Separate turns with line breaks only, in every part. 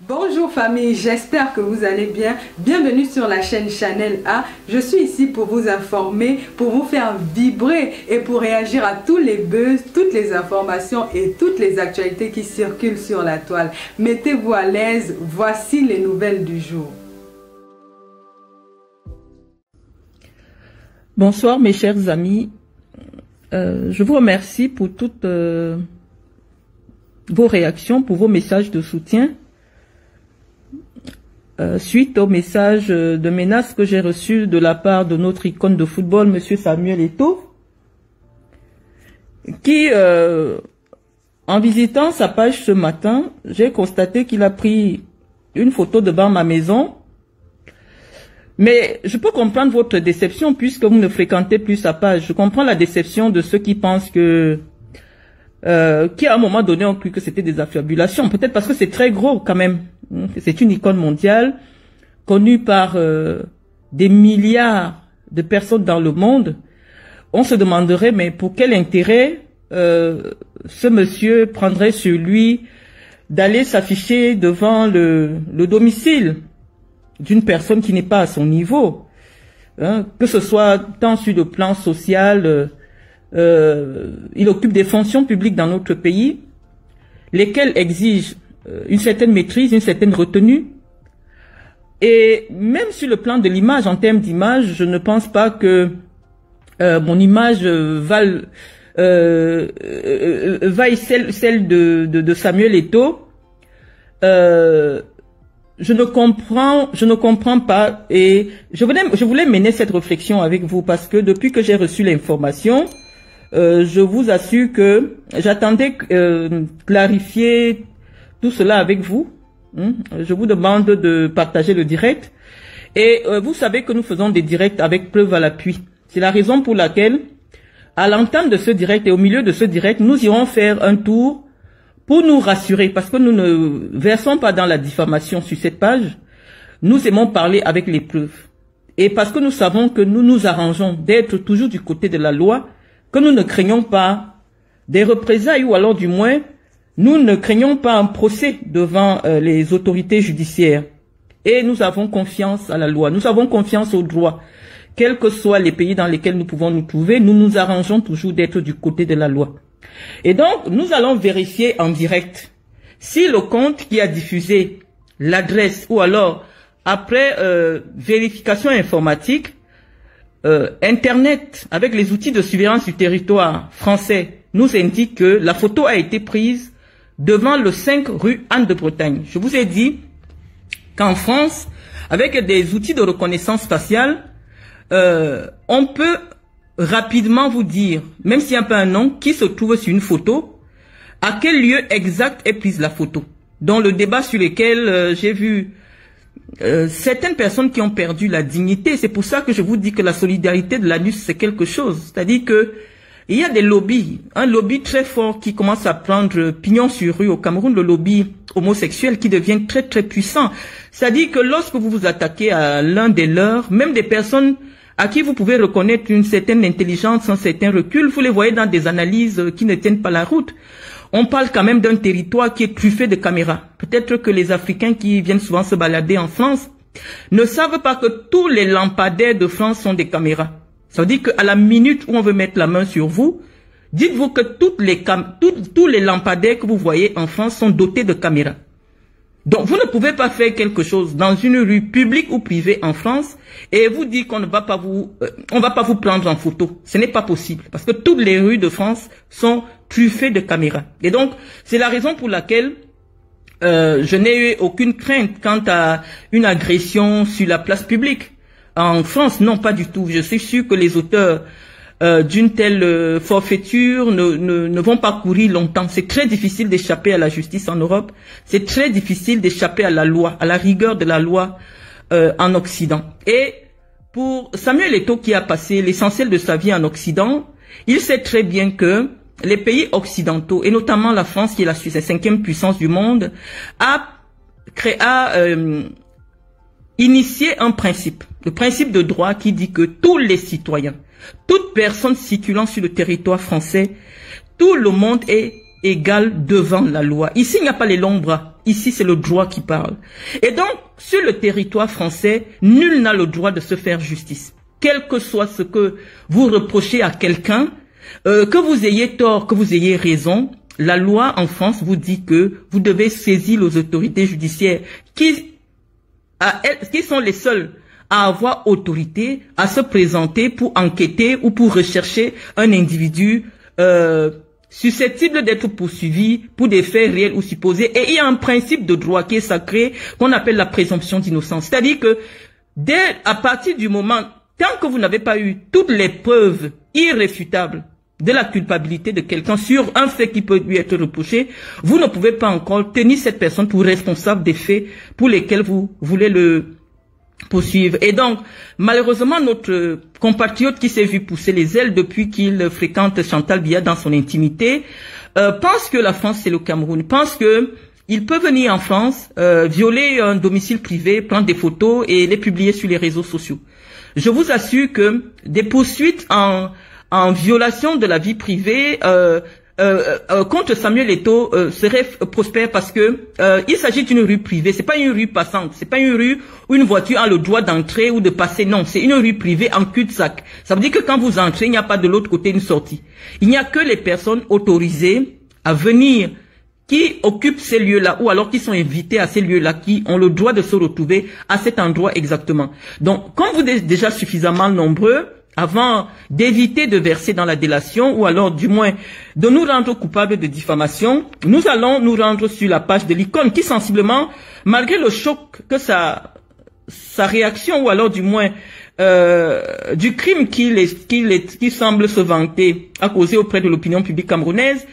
Bonjour famille, j'espère que vous allez bien. Bienvenue sur la chaîne Channel A. Je suis ici pour vous informer, pour vous faire vibrer et pour réagir à tous les buzz, toutes les informations et toutes les actualités qui circulent sur la toile. Mettez-vous à l'aise, voici les nouvelles du jour.
Bonsoir mes chers amis. Je vous remercie pour toutes vos réactions, pour vos messages de soutien. Suite au message de menace que j'ai reçu de la part de notre icône de football, Monsieur Samuel Eto'o, qui, en visitant sa page ce matin, j'ai constaté qu'il a pris une photo devant ma maison. Mais je peux comprendre votre déception puisque vous ne fréquentez plus sa page. Je comprends la déception de ceux qui pensent que, qui à un moment donné ont cru que c'était des affabulations. Peut-être parce que c'est très gros quand même. C'est une icône mondiale, connue par des milliards de personnes dans le monde. On se demanderait, mais pour quel intérêt ce monsieur prendrait sur lui d'aller s'afficher devant le domicile d'une personne qui n'est pas à son niveau, hein, que ce soit tant sur le plan social, il occupe des fonctions publiques dans notre pays, lesquelles exigent une certaine maîtrise, une certaine retenue. Et même sur le plan de l'image, en termes d'image, je ne pense pas que mon image vaille celle de Samuel Eto'o. Je ne comprends pas, et je voulais mener cette réflexion avec vous parce que depuis que j'ai reçu l'information, je vous assure que j'attendais clarifier tout cela avec vous. Je vous demande de partager le direct. Et vous savez que nous faisons des directs avec preuve à l'appui. C'est la raison pour laquelle, à l'entame de ce direct et au milieu de ce direct, nous irons faire un tour pour nous rassurer, parce que nous ne versons pas dans la diffamation sur cette page. Nous aimons parler avec les preuves. Et parce que nous savons que nous nous arrangeons d'être toujours du côté de la loi, que nous ne craignons pas des représailles ou alors du moins, nous ne craignons pas un procès devant les autorités judiciaires. Et nous avons confiance à la loi, nous avons confiance au droit. Quels que soient les pays dans lesquels nous pouvons nous trouver, nous nous arrangeons toujours d'être du côté de la loi. Et donc, nous allons vérifier en direct si le compte qui a diffusé l'adresse ou alors, après vérification informatique, Internet, avec les outils de surveillance du territoire français, nous indique que la photo a été prise devant le 5 rue Anne de Bretagne. Je vous ai dit qu'en France, avec des outils de reconnaissance faciale, on peut rapidement vous dire, même s'il n'y a pas un nom, qui se trouve sur une photo, à quel lieu exact est prise la photo. Dans le débat sur lequel j'ai vu certaines personnes qui ont perdu la dignité, c'est pour ça que je vous dis que la solidarité de l'anus c'est quelque chose. C'est-à-dire que il y a des lobbies, un lobby très fort qui commence à prendre pignon sur rue au Cameroun, le lobby homosexuel qui devient très très puissant. C'est-à-dire que lorsque vous vous attaquez à l'un des leurs, même des personnes à qui vous pouvez reconnaître une certaine intelligence, un certain recul, vous les voyez dans des analyses qui ne tiennent pas la route. On parle quand même d'un territoire qui est truffé de caméras. Peut-être que les Africains qui viennent souvent se balader en France ne savent pas que tous les lampadaires de France sont des caméras. Ça veut dire qu'à la minute où on veut mettre la main sur vous, dites-vous que tous les lampadaires que vous voyez en France sont dotés de caméras. Donc, vous ne pouvez pas faire quelque chose dans une rue publique ou privée en France et vous dire qu'on ne va pas vous prendre en photo. Ce n'est pas possible parce que toutes les rues de France sont truffées de caméras. Et donc, c'est la raison pour laquelle je n'ai eu aucune crainte quant à une agression sur la place publique. En France, non, pas du tout. Je suis sûr que les auteurs d'une telle forfaiture ne vont pas courir longtemps. C'est très difficile d'échapper à la justice en Europe. C'est très difficile d'échapper à la loi, à la rigueur de la loi en Occident. Et pour Samuel Eto'o qui a passé l'essentiel de sa vie en Occident, il sait très bien que les pays occidentaux, et notamment la France qui est la 5e puissance du monde, a initié un principe, le principe de droit qui dit que tous les citoyens, toute personne circulant sur le territoire français, tout le monde est égal devant la loi. Ici, il n'y a pas les longs bras. ici c'est le droit qui parle. Et donc, sur le territoire français, nul n'a le droit de se faire justice. Quel que soit ce que vous reprochez à quelqu'un, que vous ayez tort, que vous ayez raison, la loi en France vous dit que vous devez saisir les autorités judiciaires qui sont les seules à avoir autorité à se présenter pour enquêter ou pour rechercher un individu susceptible d'être poursuivi pour des faits réels ou supposés. Et il y a un principe de droit qui est sacré qu'on appelle la présomption d'innocence. C'est-à-dire que à partir du moment, tant que vous n'avez pas eu toutes les preuves irréfutables de la culpabilité de quelqu'un sur un fait qui peut lui être reproché, vous ne pouvez pas encore tenir cette personne pour responsable des faits pour lesquels vous voulez le poursuivre. Et donc, malheureusement, notre compatriote qui s'est vu pousser les ailes depuis qu'il fréquente Chantal Biya dans son intimité, pense que la France c'est le Cameroun, pense que il peut venir en France, violer un domicile privé, prendre des photos et les publier sur les réseaux sociaux. Je vous assure que des poursuites en violation de la vie privée contre Samuel Eto'o serait prospère parce que il s'agit d'une rue privée, c'est pas une rue passante, c'est pas une rue où une voiture a le droit d'entrer ou de passer, non, c'est une rue privée en cul-de-sac. Ça veut dire que quand vous entrez, il n'y a pas de l'autre côté une sortie. Il n'y a que les personnes autorisées à venir qui occupent ces lieux-là ou alors qui sont invités à ces lieux-là qui ont le droit de se retrouver à cet endroit exactement. Donc, comme vous êtes déjà suffisamment nombreux, avant d'éviter de verser dans la délation ou alors du moins de nous rendre coupables de diffamation, nous allons nous rendre sur la page de l'icône qui sensiblement, malgré le choc que sa réaction ou alors du moins du crime qu'il semble se vanter à causer auprès de l'opinion publique camerounaise,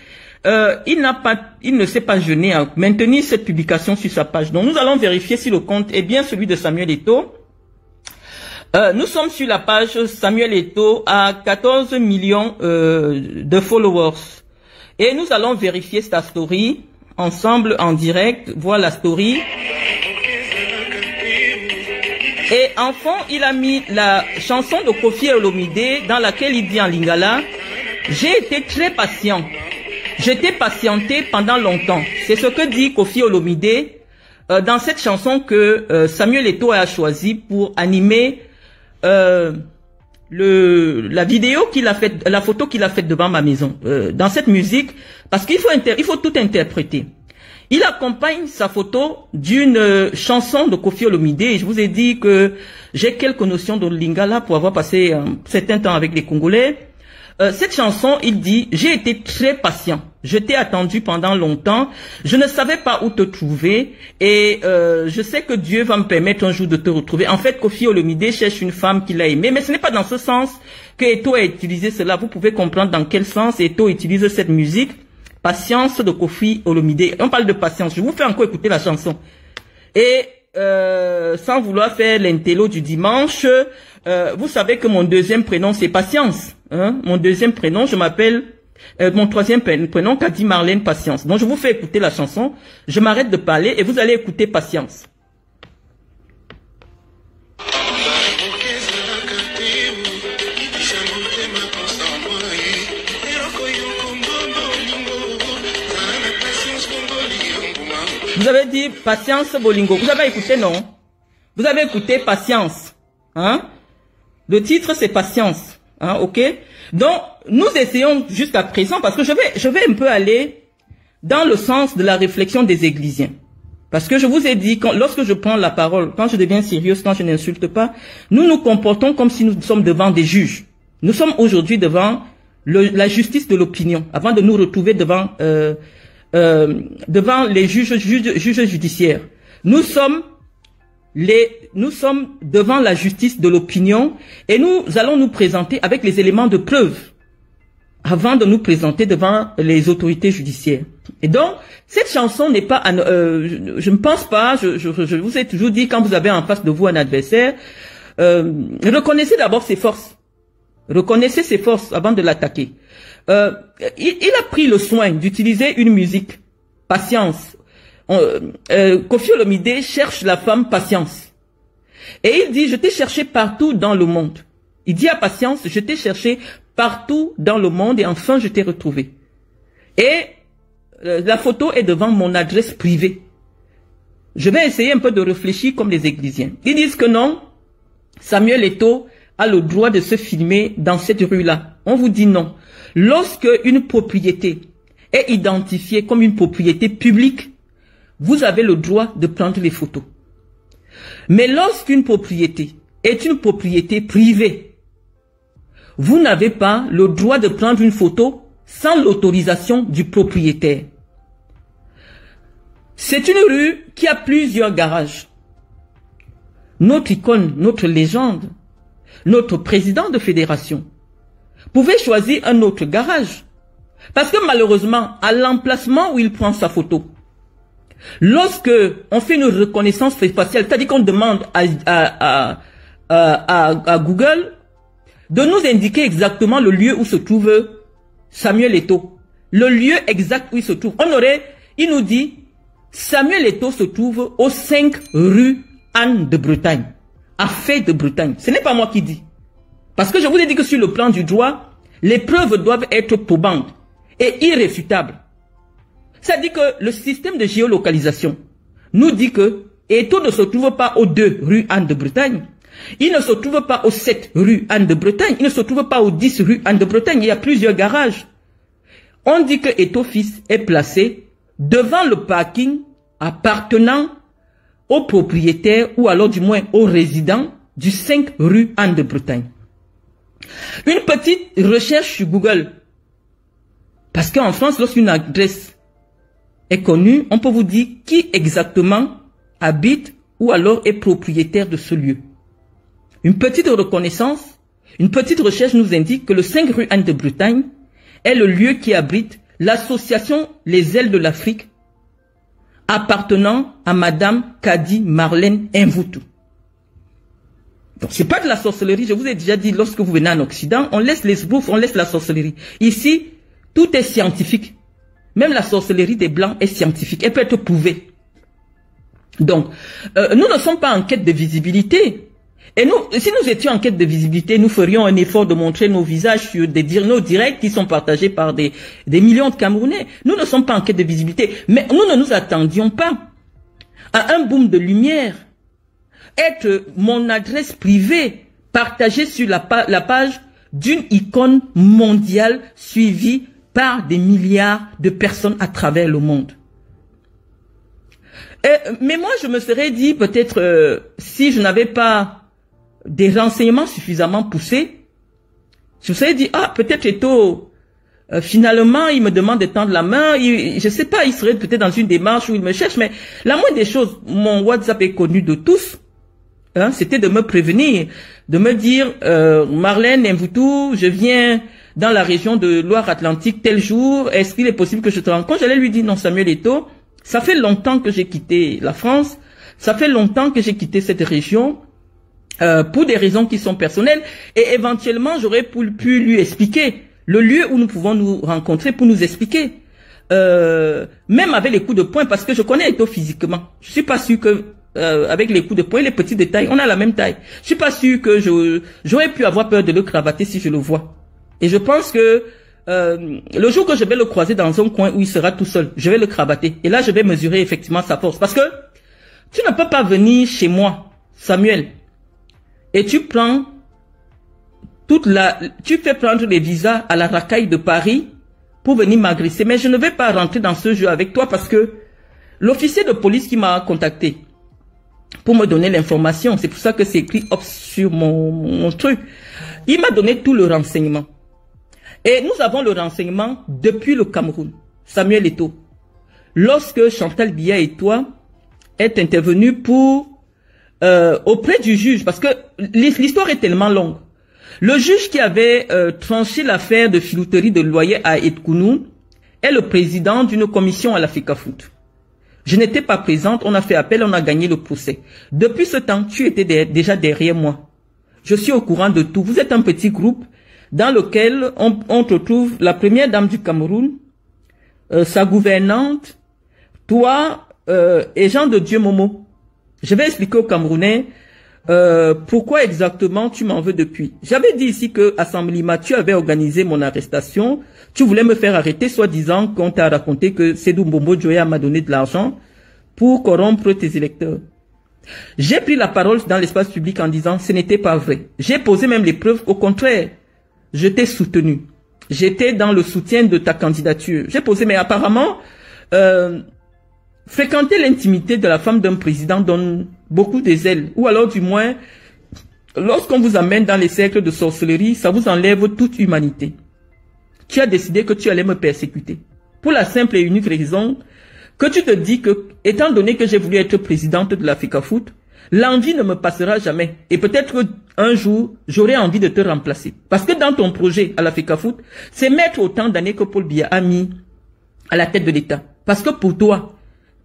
il ne s'est pas gêné à maintenir cette publication sur sa page. Donc nous allons vérifier si le compte est bien celui de Samuel Eto'o. Nous sommes sur la page Samuel Eto'o à 14 millions de followers. Et nous allons vérifier sa story ensemble en direct. Voilà la story. Et en fond, il a mis la chanson de Koffi Olomide dans laquelle il dit en lingala: j'ai été très patient. J'étais patienté pendant longtemps. C'est ce que dit Koffi Olomide dans cette chanson que Samuel Eto'o a choisi pour animer la vidéo qu'il a faite, la photo qu'il a faite devant ma maison. Dans cette musique, parce qu'il faut tout interpréter. Il accompagne sa photo d'une chanson de Koffi Olomide. Et je vous ai dit que j'ai quelques notions de lingala pour avoir passé un certain temps avec les Congolais. Cette chanson, il dit: j'ai été très patient. Je t'ai attendu pendant longtemps. Je ne savais pas où te trouver. Et je sais que Dieu va me permettre un jour de te retrouver. En fait, Koffi Olomide cherche une femme qu'il a aimée. Mais ce n'est pas dans ce sens que Eto'o a utilisé cela. Vous pouvez comprendre dans quel sens Eto'o utilise cette musique. Patience de Koffi Olomide. On parle de patience. Je vous fais encore écouter la chanson. Et sans vouloir faire l'intello du dimanche, vous savez que mon deuxième prénom c'est Patience. Hein? Mon deuxième prénom, je m'appelle, mon troisième prénom, Kadi Marlène Patience. Donc je vous fais écouter la chanson, je m'arrête de parler et vous allez écouter Patience. Vous avez dit Patience Bolingo. Vous avez écouté, non? Vous avez écouté Patience. Hein? Le titre, c'est Patience. Hein, ok? Donc, nous essayons jusqu'à présent, parce que je vais un peu aller dans le sens de la réflexion des Églisiens. Parce que je vous ai dit, lorsque je prends la parole, quand je deviens sérieuse, quand je n'insulte pas, nous nous comportons comme si nous sommes devant des juges. Nous sommes aujourd'hui devant la justice de l'opinion, avant de nous retrouver devant les juges judiciaires. Nous sommes devant la justice de l'opinion et nous allons nous présenter avec les éléments de preuve avant de nous présenter devant les autorités judiciaires. Et donc, cette chanson n'est pas, je ne pense pas, je vous ai toujours dit, quand vous avez en face de vous un adversaire, reconnaissez d'abord ses forces. Reconnaissez ses forces avant de l'attaquer. Il a pris le soin d'utiliser une musique, Patience. Koffi Olomide cherche la femme Patience. Et il dit: je t'ai cherché partout dans le monde. Il dit à Patience: je t'ai cherché partout dans le monde et enfin je t'ai retrouvé. Et la photo est devant mon adresse privée. je vais essayer un peu de réfléchir comme les Églisiens. Ils disent que non, Samuel Eto'o a le droit de se filmer dans cette rue-là. On vous dit non. Lorsque une propriété est identifiée comme une propriété publique, vous avez le droit de prendre les photos. Mais lorsqu'une propriété est une propriété privée, vous n'avez pas le droit de prendre une photo sans l'autorisation du propriétaire. C'est une rue qui a plusieurs garages. Notre icône, notre légende, notre président de fédération pouvait choisir un autre garage. Parce que malheureusement, à l'emplacement où il prend sa photo, lorsque on fait une reconnaissance faciale, c'est-à-dire qu'on demande à Google de nous indiquer exactement le lieu où se trouve Samuel Eto'o, le lieu exact où il se trouve. Il nous dit, Samuel Eto'o se trouve aux 5 rue Anne de Bretagne, à Fay de Bretagne. Ce n'est pas moi qui dis. Parce que je vous ai dit que sur le plan du droit, les preuves doivent être probantes et irréfutables. C'est-à-dire que le système de géolocalisation nous dit que Eto'o ne se trouve pas aux 2 rue Anne de Bretagne. Il ne se trouve pas aux 7 rue Anne de Bretagne. Il ne se trouve pas aux 10 rue Anne de Bretagne. Il y a plusieurs garages. On dit que Eto'o fils est placé devant le parking appartenant au propriétaire ou alors du moins au résident du 5 rue Anne de Bretagne. Une petite recherche sur Google. Parce qu'en France, lorsqu'une adresse est connue, on peut vous dire qui exactement habite ou alors est propriétaire de ce lieu. Une petite reconnaissance, une petite recherche nous indique que le 5 rue Anne de Bretagne est le lieu qui abrite l'association Les Ailes de l'Afrique appartenant à Madame Kadi Marlène Mvutu. Donc c'est pas de la sorcellerie, je vous ai déjà dit, lorsque vous venez en Occident, on laisse les bouffes, on laisse la sorcellerie. Ici, tout est scientifique. Même la sorcellerie des Blancs est scientifique, elle peut être prouvée. Donc, nous ne sommes pas en quête de visibilité. Et nous, si nous étions en quête de visibilité, nous ferions un effort de montrer nos visages sur nos directs qui sont partagés par des millions de Camerounais. Nous ne sommes pas en quête de visibilité, mais nous ne nous attendions pas à un boom de lumière, être mon adresse privée partagée sur la page d'une icône mondiale suivie par des milliards de personnes à travers le monde. Mais moi, je me serais dit, peut-être, si je n'avais pas des renseignements suffisamment poussés, je me serais dit, ah, peut-être Eto'o, finalement, il me demande de tendre la main, je sais pas, il serait peut-être dans une démarche où il me cherche, mais la moindre des choses, mon WhatsApp est connu de tous, hein, c'était de me prévenir, de me dire, Marlène Mvutu, je viens dans la région de Loire-Atlantique tel jour, est-ce qu'il est possible que je te rencontre? J'allais lui dire, non, Samuel Eto'o, ça fait longtemps que j'ai quitté la France, ça fait longtemps que j'ai quitté cette région, pour des raisons qui sont personnelles, et éventuellement j'aurais pu lui expliquer le lieu où nous pouvons nous rencontrer pour nous expliquer, même avec les coups de poing, parce que je connais Eto'o physiquement. Je suis pas sûr que avec les coups de poing, les petits détails, on a la même taille. Je suis pas sûr que j'aurais pu avoir peur de le cravater si je le vois. Et je pense que le jour que je vais le croiser dans un coin où il sera tout seul, je vais le cravater. Et là, je vais mesurer effectivement sa force. Parce que tu ne peux pas venir chez moi, Samuel, et tu prends tu fais prendre les visas à la racaille de Paris pour venir m'agresser. Mais je ne vais pas rentrer dans ce jeu avec toi parce que l'officier de police qui m'a contacté pour me donner l'information, c'est pour ça que c'est écrit hop sur mon truc, il m'a donné tout le renseignement. Et nous avons le renseignement depuis le Cameroun. Samuel Eto'o, lorsque Chantal Biya et toi êtes intervenus auprès du juge, parce que l'histoire est tellement longue. Le juge qui avait tranché l'affaire de filouterie de loyer à Etkounou est le président d'une commission à l'Africafoot. Je n'étais pas présente, on a fait appel, on a gagné le procès. Depuis ce temps, tu étais déjà derrière moi. Je suis au courant de tout. Vous êtes un petit groupe dans lequel on retrouve la première dame du Cameroun, sa gouvernante, toi et Jean de Dieu Momo. Je vais expliquer aux Camerounais pourquoi exactement tu m'en veux depuis. J'avais dit ici que à Samblima, tu avais organisé mon arrestation. Tu voulais me faire arrêter, soi-disant qu'on t'a raconté que Sédou Mbombo Joya m'a donné de l'argent pour corrompre tes électeurs. J'ai pris la parole dans l'espace public en disant ce n'était pas vrai. J'ai posé même les preuves, au contraire, je t'ai soutenu. J'étais dans le soutien de ta candidature. J'ai posé, mais apparemment, fréquenter l'intimité de la femme d'un président donne beaucoup des ailes. Ou alors du moins, lorsqu'on vous amène dans les cercles de sorcellerie, ça vous enlève toute humanité. Tu as décidé que tu allais me persécuter. Pour la simple et unique raison que tu te dis que, étant donné que j'ai voulu être présidente de la FECAFOOT, l'envie ne me passera jamais. Et peut-être un jour, j'aurai envie de te remplacer. Parce que dans ton projet à la FECAFOOT, c'est mettre autant d'années que Paul Biya a mis à la tête de l'État. Parce que pour toi,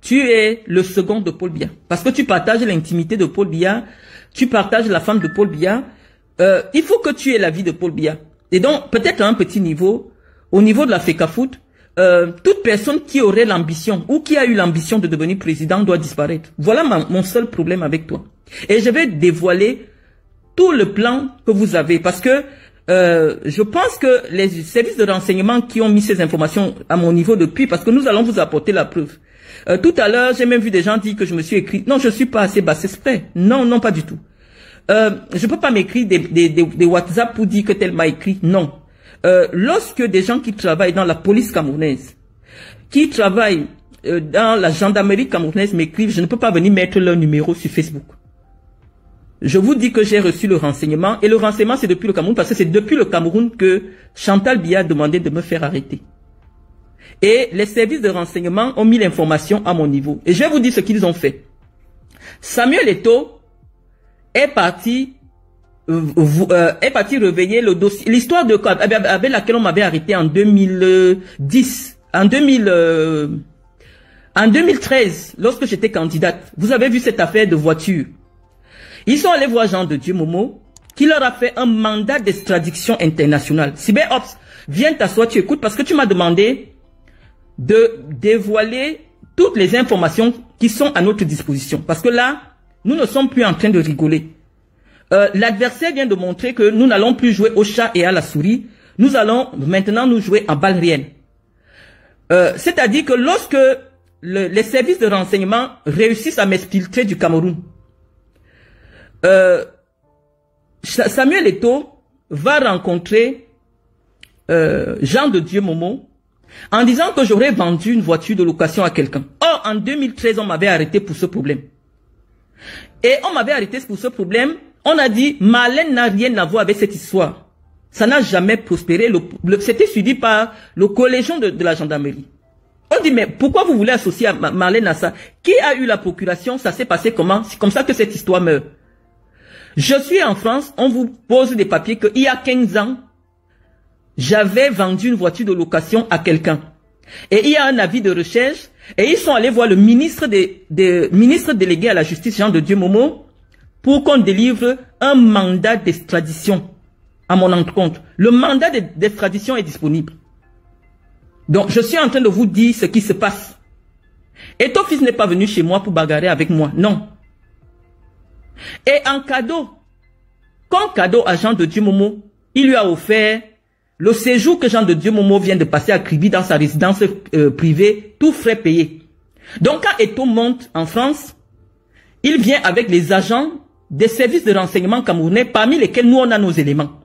tu es le second de Paul Biya. Parce que tu partages l'intimité de Paul Biya, tu partages la femme de Paul Biya. Il faut que tu aies la vie de Paul Biya. Et donc, peut-être à un petit niveau, au niveau de la FECAFOOT, toute personne qui aurait l'ambition ou qui a eu l'ambition de devenir président doit disparaître. Voilà mon seul problème avec toi. Et je vais dévoiler tout le plan que vous avez parce que je pense que les services de renseignement qui ont mis ces informations à mon niveau depuis, parce que nous allons vous apporter la preuve. Tout à l'heure, j'ai même vu des gens dire que je me suis écrit. Non, je suis pas assez basse exprès. Non, non, pas du tout. Je peux pas m'écrire des WhatsApp pour dire que tel m'a écrit. Non. Lorsque des gens qui travaillent dans la police camerounaise, qui travaillent dans la gendarmerie camerounaise m'écrivent, je ne peux pas venir mettre leur numéro sur Facebook. Je vous dis que j'ai reçu le renseignement, et le renseignement c'est depuis le Cameroun, parce que c'est depuis le Cameroun que Chantal Biya a demandé de me faire arrêter. Et les services de renseignement ont mis l'information à mon niveau. Et je vais vous dire ce qu'ils ont fait. Samuel Eto'o est parti réveiller le dossier, l'histoire de avec laquelle on m'avait arrêté en 2010, en 2013, lorsque j'étais candidate. Vous avez vu cette affaire de voiture. Ils sont allés voir Jean de Dieu Momo, qui leur a fait un mandat d'extradition internationale. Cyberops, viens t'asseoir, tu écoutes, parce que tu m'as demandé de dévoiler toutes les informations qui sont à notre disposition. Parce que là, nous ne sommes plus en train de rigoler. L'adversaire vient de montrer que nous n'allons plus jouer au chat et à la souris. Nous allons maintenant nous jouer en balles réelles. C'est-à-dire que lorsque les services de renseignement réussissent à m'exfiltrer du Cameroun, Samuel Eto'o va rencontrer Jean de Dieu Momo en disant que j'aurais vendu une voiture de location à quelqu'un. Or, en 2013, on m'avait arrêté pour ce problème. Et on m'avait arrêté pour ce problème. On a dit, Marlène n'a rien à voir avec cette histoire. Ça n'a jamais prospéré. C'était suivi par le collégion de la gendarmerie. On dit, mais pourquoi vous voulez associer Marlène à ça? Qui a eu la procuration? Ça s'est passé comment? C'est comme ça que cette histoire meurt. Je suis en France, on vous pose des papiers qu'il y a 15 ans, j'avais vendu une voiture de location à quelqu'un. Et il y a un avis de recherche, et ils sont allés voir le ministre ministre délégué à la justice, Jean de Dieu Momo, pour qu'on délivre un mandat d'extradition à mon encontre. Le mandat d'extradition est disponible. Donc, je suis en train de vous dire ce qui se passe. Et ton fils n'est pas venu chez moi pour bagarrer avec moi. Non. Et en cadeau, comme cadeau à Jean de Dieu Momo, il lui a offert le séjour que Jean de Dieu Momo vient de passer à Kribi dans sa résidence privée, tout frais payé. Donc, quand Eto'o monte en France, il vient avec les agents des services de renseignement camerounais, parmi lesquels nous on a nos éléments.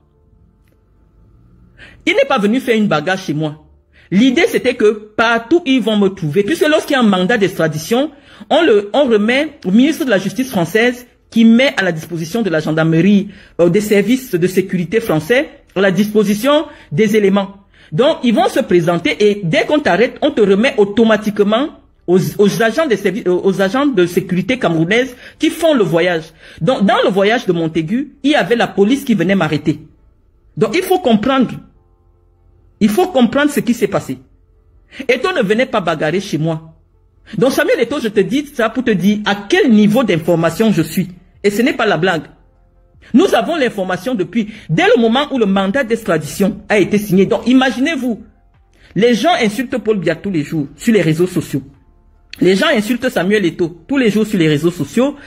Il n'est pas venu faire une bagarre chez moi. L'idée c'était que partout ils vont me trouver, puisque lorsqu'il y a un mandat d'extradition, on remet au ministre de la Justice française qui met à la disposition de la gendarmerie, des services de sécurité français, à la disposition des éléments. Donc ils vont se présenter et dès qu'on t'arrête, on te remet automatiquement aux agents des services, aux agents de sécurité camerounaises qui font le voyage. Donc dans le voyage de Montaigu, il y avait la police qui venait m'arrêter. Donc il faut comprendre. Il faut comprendre ce qui s'est passé. Eto'o ne venait pas bagarrer chez moi. Donc Samuel Eto'o, je te dis ça pour te dire à quel niveau d'information je suis. Et ce n'est pas la blague. Nous avons l'information depuis, dès le moment où le mandat d'extradition a été signé. Donc imaginez-vous, les gens insultent Paul Biya tous les jours sur les réseaux sociaux. Les gens insultent Samuel Eto'o tous les jours sur les réseaux sociaux.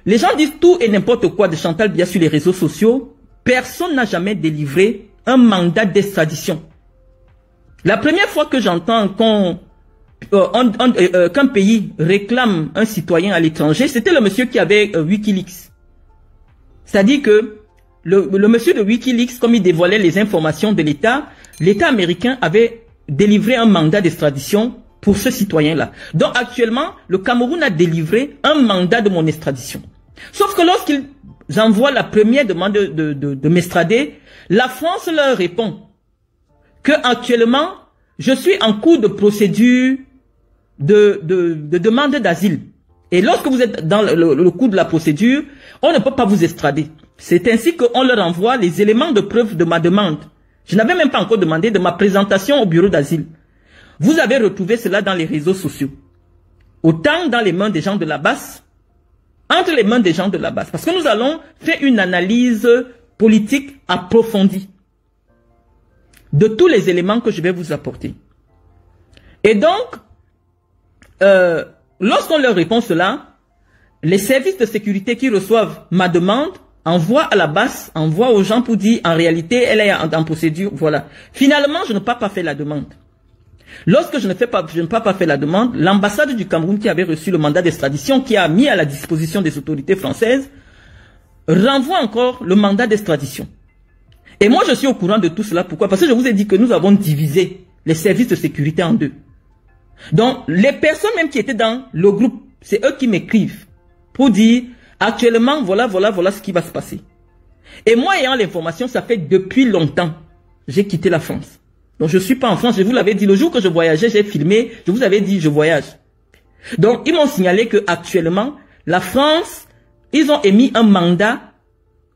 Les gens disent tout et n'importe quoi de Chantal Biya sur les réseaux sociaux. Personne n'a jamais délivré un mandat d'extradition. La première fois que j'entends qu'on qu'un pays réclame un citoyen à l'étranger, c'était le monsieur qui avait Wikileaks. C'est-à-dire que le monsieur de Wikileaks, comme il dévoilait les informations de l'État américain avait délivré un mandat d'extradition pour ce citoyen-là. Donc actuellement, le Cameroun a délivré un mandat de mon extradition. Sauf que lorsqu'ils envoient la première demande de m'extrader, la France leur répond que actuellement, je suis en cours de procédure de demande d'asile. Et lorsque vous êtes dans le cours de la procédure, on ne peut pas vous extrader. C'est ainsi qu'on leur envoie les éléments de preuve de ma demande. Je n'avais même pas encore demandé de ma présentation au bureau d'asile. Vous avez retrouvé cela dans les réseaux sociaux. Autant dans les mains des gens de la base, entre les mains des gens de la base. Parce que nous allons faire une analyse politique approfondie de tous les éléments que je vais vous apporter. Et donc, lorsqu'on leur répond cela, les services de sécurité qui reçoivent ma demande envoient à la base, envoient aux gens pour dire en réalité elle est en procédure, voilà. Finalement, je n'ai pas fait la demande. Lorsque je n'ai pas fait la demande, l'ambassade du Cameroun qui avait reçu le mandat d'extradition, qui a mis à la disposition des autorités françaises, renvoie encore le mandat d'extradition. Et moi, je suis au courant de tout cela. Pourquoi? Parce que je vous ai dit que nous avons divisé les services de sécurité en deux. Donc, les personnes même qui étaient dans le groupe, c'est eux qui m'écrivent pour dire, actuellement, voilà ce qui va se passer. Et moi, ayant l'information, ça fait depuis longtemps, j'ai quitté la France. Donc, je ne suis pas en France. Je vous l'avais dit, le jour que je voyageais, j'ai filmé, je vous avais dit, je voyage. Donc, ils m'ont signalé que actuellement, la France, ils ont émis un mandat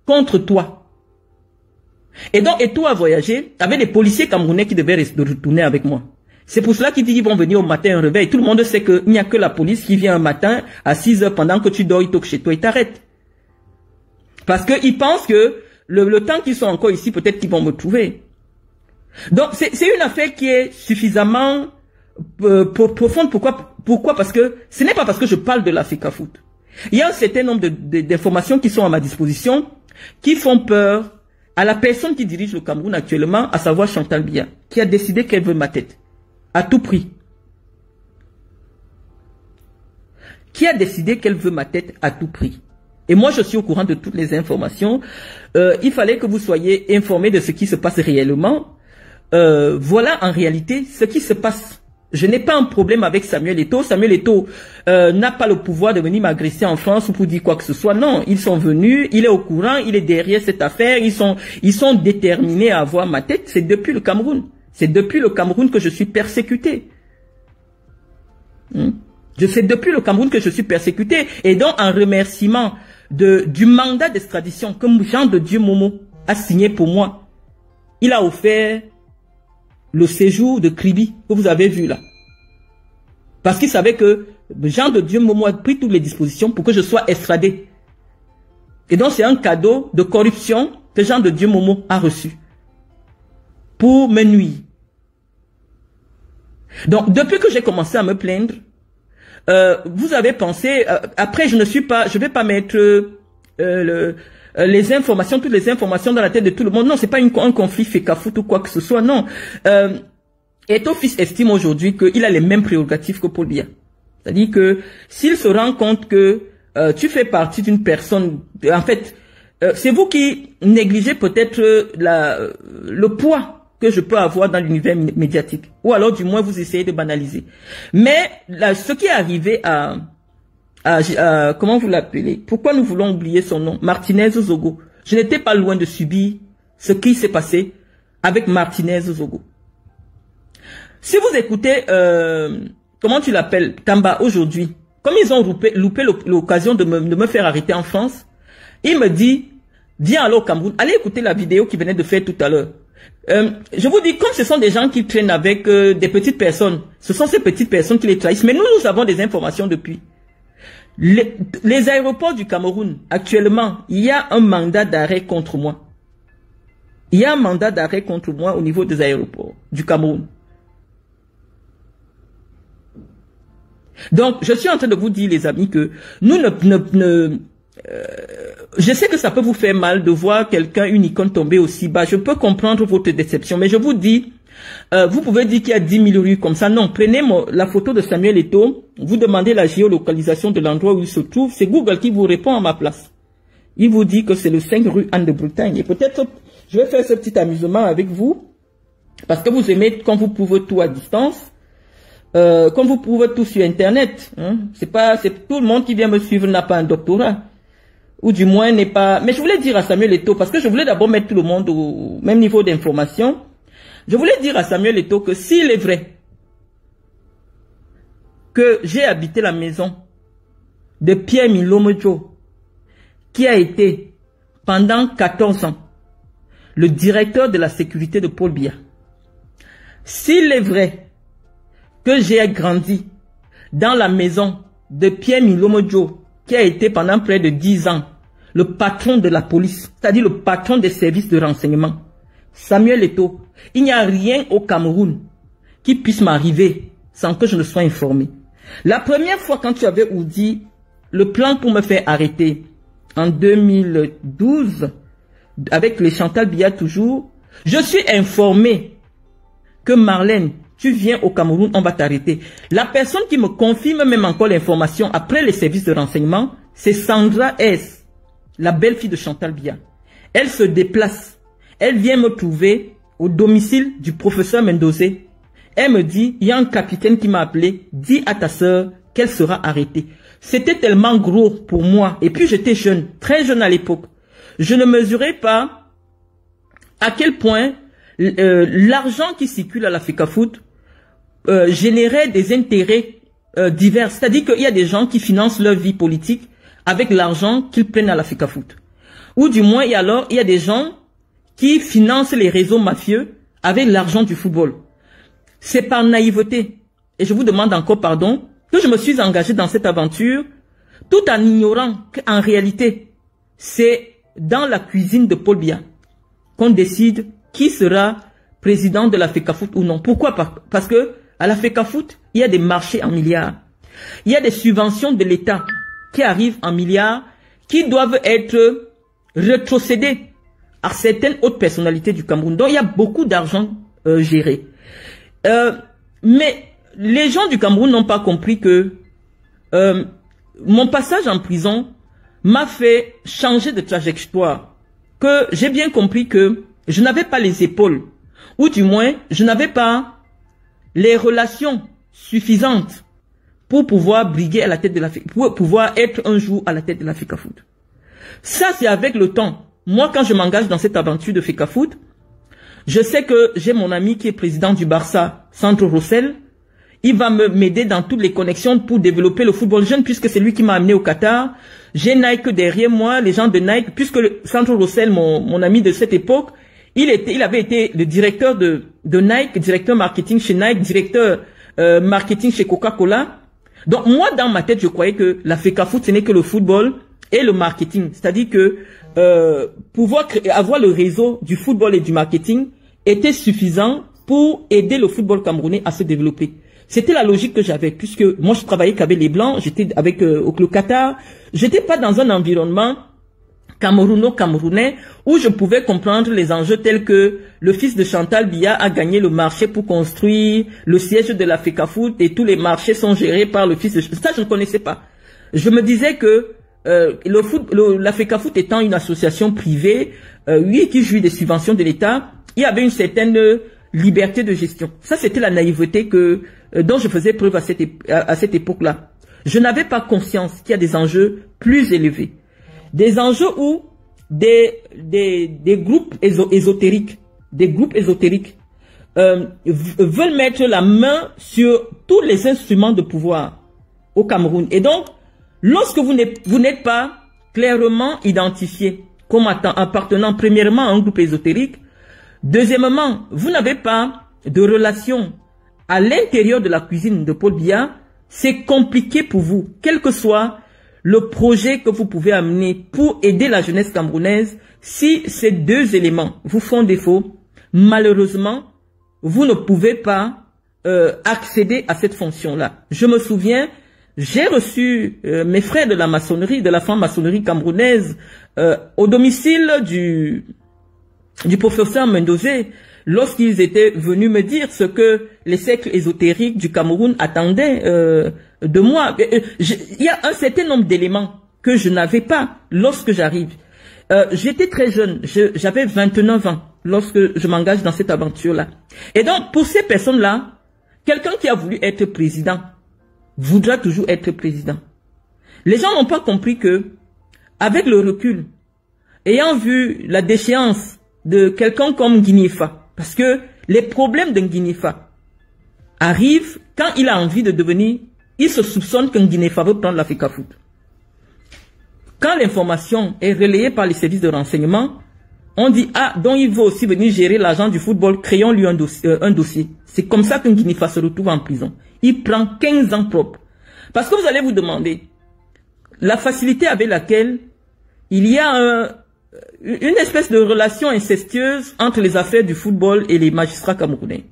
contre toi. Et donc, Eto'o a voyagé avec des policiers camerounais qui devaient retourner avec moi. C'est pour cela qu'ils disent qu'ils vont venir au matin, un réveil. Tout le monde sait qu'il n'y a que la police qui vient un matin à 6 heures pendant que tu dors, ils toquent chez toi, ils t'arrêtent. Parce qu'ils pensent que le temps qu'ils sont encore ici, peut-être qu'ils vont me trouver. Donc, c'est une affaire qui est suffisamment profonde. Pourquoi? Parce que ce n'est pas parce que je parle de l'Africafoot. Il y a un certain nombre d'informations qui sont à ma disposition qui font peur à la personne qui dirige le Cameroun actuellement, à savoir Chantal Biya, qui a décidé qu'elle veut ma tête. À tout prix. Qui a décidé qu'elle veut ma tête à tout prix. Et moi, je suis au courant de toutes les informations. Il fallait que vous soyez informés de ce qui se passe réellement. Voilà en réalité ce qui se passe. Je n'ai pas un problème avec Samuel Eto'o. Samuel Eto'o n'a pas le pouvoir de venir m'agresser en France ou pour dire quoi que ce soit. Non, ils sont venus, il est au courant, il est derrière cette affaire. Ils sont déterminés à avoir ma tête. C'est depuis le Cameroun. C'est depuis le Cameroun que je suis persécuté. C'est depuis le Cameroun que je suis persécuté. Et donc, en remerciement du mandat d'extradition que Jean de Dieu Momo a signé pour moi, il a offert le séjour de Kribi que vous avez vu là. Parce qu'il savait que Jean de Dieu Momo a pris toutes les dispositions pour que je sois extradé. Et donc, c'est un cadeau de corruption que Jean de Dieu Momo a reçu pour me nuire. Donc, depuis que j'ai commencé à me plaindre, vous avez pensé, après je vais pas mettre les informations, toutes les informations dans la tête de tout le monde. Non, c'est pas un conflit Fecafoot ou quoi que ce soit, non. Eto'o Fils estime aujourd'hui qu'il a les mêmes prérogatives que Paul Biya. C'est-à-dire que s'il se rend compte que tu fais partie d'une personne, en fait, c'est vous qui négligez peut-être le poids que je peux avoir dans l'univers médiatique. Ou alors, du moins, vous essayez de banaliser. Mais ce qui est arrivé à comment vous l'appelez? Pourquoi nous voulons oublier son nom? Martinez Zogo. Je n'étais pas loin de subir ce qui s'est passé avec Martinez Zogo. Si vous écoutez, comment tu l'appelles, Tamba, aujourd'hui, comme ils ont loupé l'occasion de me faire arrêter en France, il me dit, viens alors au Cameroun, allez écouter la vidéo qu'il venait de faire tout à l'heure. Je vous dis, comme ce sont des gens qui traînent avec des petites personnes, ce sont ces petites personnes qui les trahissent, mais nous avons des informations depuis. Les aéroports du Cameroun, actuellement, il y a un mandat d'arrêt contre moi. Il y a un mandat d'arrêt contre moi au niveau des aéroports du Cameroun. Donc, je suis en train de vous dire, les amis, que nous je sais que ça peut vous faire mal de voir quelqu'un, une icône tomber aussi bas. Je peux comprendre votre déception, mais je vous dis, Vous pouvez dire qu'il y a 10 000 rues comme ça. Non, prenez la photo de Samuel Eto'o, vous demandez la géolocalisation de l'endroit où il se trouve, c'est Google qui vous répond à ma place. Il vous dit que c'est le 5 rue Anne de Bretagne. Et peut-être, je vais faire ce petit amusement avec vous, parce que vous aimez quand vous pouvez tout à distance, quand vous pouvez tout sur Internet. Hein. C'est tout le monde qui vient me suivre n'a pas un doctorat. Ou du moins n'est pas... Mais je voulais dire à Samuel Eto'o, parce que je voulais d'abord mettre tout le monde au même niveau d'information. Je voulais dire à Samuel Eto'o que s'il est vrai que j'ai habité la maison de Pierre Milomojo, qui a été pendant 14 ans le directeur de la sécurité de Paul Biya, s'il est vrai que j'ai grandi dans la maison de Pierre Milomojo, qui a été pendant près de 10 ans le patron de la police, c'est-à-dire le patron des services de renseignement, Samuel Eto'o, il n'y a rien au Cameroun qui puisse m'arriver sans que je ne sois informé. La première fois quand tu avais dit le plan pour me faire arrêter en 2012, avec les Chantal Biya toujours, je suis informé que Marlène, tu viens au Cameroun, on va t'arrêter. La personne qui me confirme même encore l'information après les services de renseignement, c'est Sandra S., la belle-fille de Chantal Biya. Elle se déplace. Elle vient me trouver au domicile du professeur Mendozé. Elle me dit, il y a un capitaine qui m'a appelé, dis à ta sœur qu'elle sera arrêtée. C'était tellement gros pour moi. Et puis j'étais jeune, très jeune à l'époque. Je ne mesurais pas à quel point l'argent qui circule à la FECAFOOT générait des intérêts divers. C'est-à-dire qu'il y a des gens qui financent leur vie politique avec l'argent qu'ils prennent à la FECAFOOT. Ou du moins, il y a des gens qui financent les réseaux mafieux avec l'argent du football. C'est par naïveté, et je vous demande encore pardon, que je me suis engagé dans cette aventure, tout en ignorant qu'en réalité, c'est dans la cuisine de Paul Biya qu'on décide qui sera président de la FECAFOOT ou non. Pourquoi? Parce que à la FECAFOOT, il y a des marchés en milliards. Il y a des subventions de l'État qui arrivent en milliards, qui doivent être rétrocédées à certaines autres personnalités du Cameroun. Donc, il y a beaucoup d'argent géré. Mais les gens du Cameroun n'ont pas compris que mon passage en prison m'a fait changer de trajectoire. Que j'ai bien compris que je n'avais pas les épaules, ou du moins, je n'avais pas les relations suffisantes pour pouvoir briguer à la tête de la FECAFOOT, pour pouvoir être un jour à la tête de la FECAFOOT. Ça, c'est avec le temps. Moi, quand je m'engage dans cette aventure de FECAFOOT, je sais que j'ai mon ami qui est président du Barça, Sandro Rossell. Il va m'aider dans toutes les connexions pour développer le football jeune, puisque c'est lui qui m'a amené au Qatar. J'ai Nike derrière moi, les gens de Nike, puisque Sandro Rossell, mon ami de cette époque, il avait été le directeur de Nike, directeur marketing chez Nike, directeur marketing chez Coca-Cola. Donc moi, dans ma tête, je croyais que la FECAFOOT, ce n'est que le football et le marketing. C'est-à-dire que pouvoir avoir le réseau du football et du marketing était suffisant pour aider le football camerounais à se développer. C'était la logique que j'avais, puisque moi je travaillais qu'avec les Blancs, j'étais avec le Qatar, j'étais pas dans un environnement camerounais où je pouvais comprendre les enjeux tels que le fils de Chantal Biya a gagné le marché pour construire le siège de la FECAFOOT et tous les marchés sont gérés par le fils de... Ça, je ne connaissais pas. Je me disais que la FECAFOOT étant une association privée, oui, qui jouit des subventions de l'État, il y avait une certaine liberté de gestion. Ça, c'était la naïveté dont je faisais preuve à cette époque-là. Je n'avais pas conscience qu'il y a des enjeux plus élevés. Des enjeux où des groupes ésotériques, veulent mettre la main sur tous les instruments de pouvoir au Cameroun. Et donc, lorsque vous n'êtes pas clairement identifié comme appartenant premièrement à un groupe ésotérique, deuxièmement, vous n'avez pas de relation à l'intérieur de la cuisine de Paul Biya, c'est compliqué pour vous, quel que soit le projet que vous pouvez amener pour aider la jeunesse camerounaise. Si ces deux éléments vous font défaut, malheureusement, vous ne pouvez pas accéder à cette fonction-là. Je me souviens, j'ai reçu mes frères de la maçonnerie, de la franc-maçonnerie camerounaise, au domicile du professeur Mendozé. lorsqu'ils étaient venus me dire ce que les cercles ésotériques du Cameroun attendaient de moi. Il y a un certain nombre d'éléments que je n'avais pas lorsque j'arrive. J'étais très jeune, j'avais 29 ans lorsque je m'engage dans cette aventure-là. Et donc, pour ces personnes-là, quelqu'un qui a voulu être président voudra toujours être président. Les gens n'ont pas compris que, avec le recul, ayant vu la déchéance de quelqu'un comme Guinéfa, parce que les problèmes d'un Guinéfa arrivent quand il a envie de devenir, il se soupçonne qu'un Guinéfa veut prendre l'Africa Foot. Quand l'information est relayée par les services de renseignement, on dit, ah, donc il veut aussi venir gérer l'argent du football, créons-lui un dossier. C'est comme ça qu'un Guinéfa se retrouve en prison. Il prend 15 ans propres. Parce que vous allez vous demander, la facilité avec laquelle il y a une espèce de relation incestueuse entre les affaires du football et les magistrats camerounais.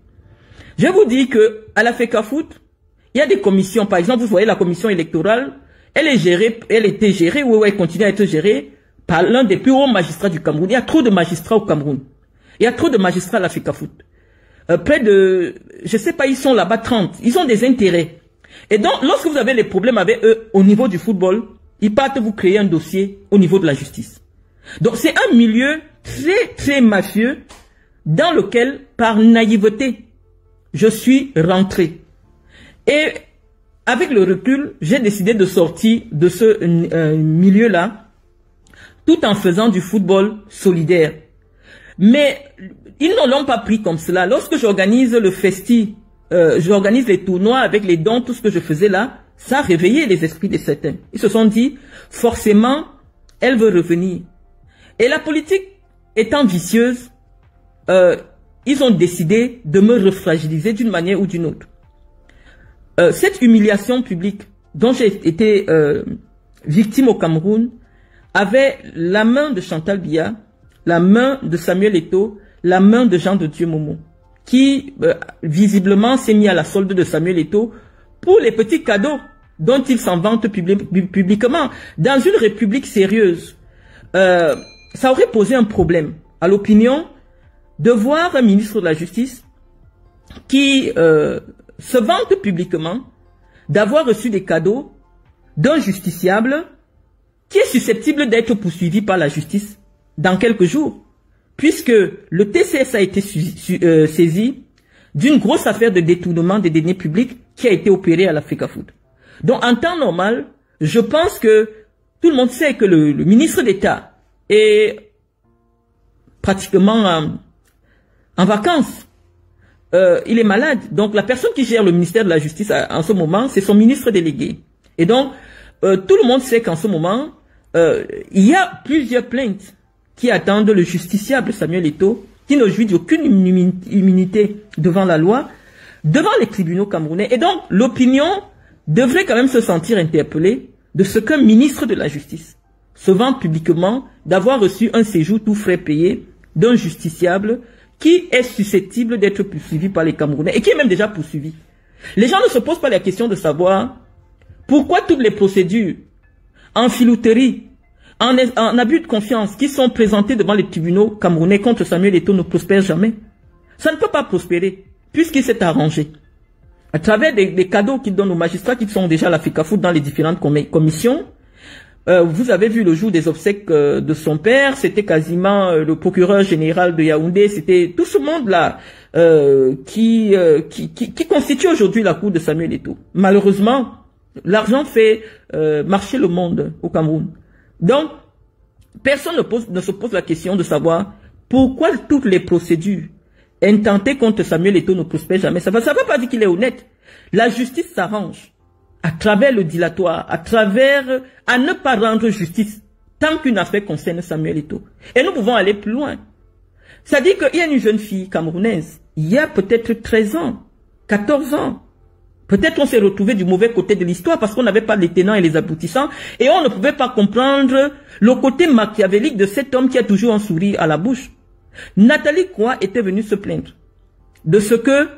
Je vous dis que à l'Africa Foot, il y a des commissions. Par exemple, vous voyez la commission électorale, elle était gérée, ou elle continue à être gérée par l'un des plus hauts magistrats du Cameroun. Il y a trop de magistrats au Cameroun. Il y a trop de magistrats à l'Africa Foot. Près de, je sais pas, ils sont là-bas 30. Ils ont des intérêts. Et donc, lorsque vous avez des problèmes avec eux au niveau du football, ils partent vous créer un dossier au niveau de la justice. Donc, c'est un milieu très, très mafieux dans lequel, par naïveté, je suis rentré. Et avec le recul, j'ai décidé de sortir de ce milieu-là tout en faisant du football solidaire. Mais ils ne l'ont pas pris comme cela. Lorsque j'organise le festi, j'organise les tournois avec les dons, tout ce que je faisais là, ça a réveillé les esprits de certains. Ils se sont dit, forcément, elle veut revenir. Et la politique étant vicieuse, ils ont décidé de me refragiliser d'une manière ou d'une autre. Cette humiliation publique dont j'ai été victime au Cameroun avait la main de Chantal Biya, la main de Samuel Eto'o, la main de Jean de Dieu Momo, qui visiblement s'est mis à la solde de Samuel Eto'o pour les petits cadeaux dont il s'en vante publiquement. Dans une république sérieuse, ça aurait posé un problème à l'opinion de voir un ministre de la Justice qui se vante publiquement d'avoir reçu des cadeaux d'un justiciable qui est susceptible d'être poursuivi par la justice dans quelques jours, puisque le TCS a été saisi d'une grosse affaire de détournement des deniers publics qui a été opérée à l'Africa Foot. Donc en temps normal, je pense que tout le monde sait que le ministre d'État est pratiquement en vacances. Il est malade. Donc la personne qui gère le ministère de la Justice en ce moment, c'est son ministre délégué. Et donc, tout le monde sait qu'en ce moment, il y a plusieurs plaintes qui attendent le justiciable Samuel Eto'o, qui ne jouit d'aucune immunité devant la loi, devant les tribunaux camerounais. Et donc, l'opinion devrait quand même se sentir interpellée de ce qu'un ministre de la Justice se vante publiquement d'avoir reçu un séjour tout frais payé d'un justiciable qui est susceptible d'être poursuivi par les Camerounais et qui est même déjà poursuivi. Les gens ne se posent pas la question de savoir pourquoi toutes les procédures en filouterie, en abus de confiance qui sont présentées devant les tribunaux camerounais contre Samuel Eto'o ne prospèrent jamais. Ça ne peut pas prospérer puisqu'il s'est arrangé. À travers des cadeaux qu'il donne aux magistrats qui sont déjà à l'Africa Foot dans les différentes commissions. Vous avez vu le jour des obsèques de son père, c'était quasiment le procureur général de Yaoundé, c'était tout ce monde-là qui constitue aujourd'hui la cour de Samuel Eto'o. Malheureusement, l'argent fait marcher le monde au Cameroun. Donc, personne ne se pose la question de savoir pourquoi toutes les procédures intentées contre Samuel Eto'o ne prospèrent jamais. Ça ne veut pas dire qu'il est honnête. La justice s'arrange à travers le dilatoire, à ne pas rendre justice tant qu'une affaire concerne Samuel Eto'o. Et nous pouvons aller plus loin. C'est-à-dire qu'il y a une jeune fille camerounaise, il y a peut-être 13 ans, 14 ans. Peut-être on s'est retrouvé du mauvais côté de l'histoire parce qu'on n'avait pas les tenants et les aboutissants et on ne pouvait pas comprendre le côté machiavélique de cet homme qui a toujours un sourire à la bouche. Nathalie Croix était venue se plaindre de ce que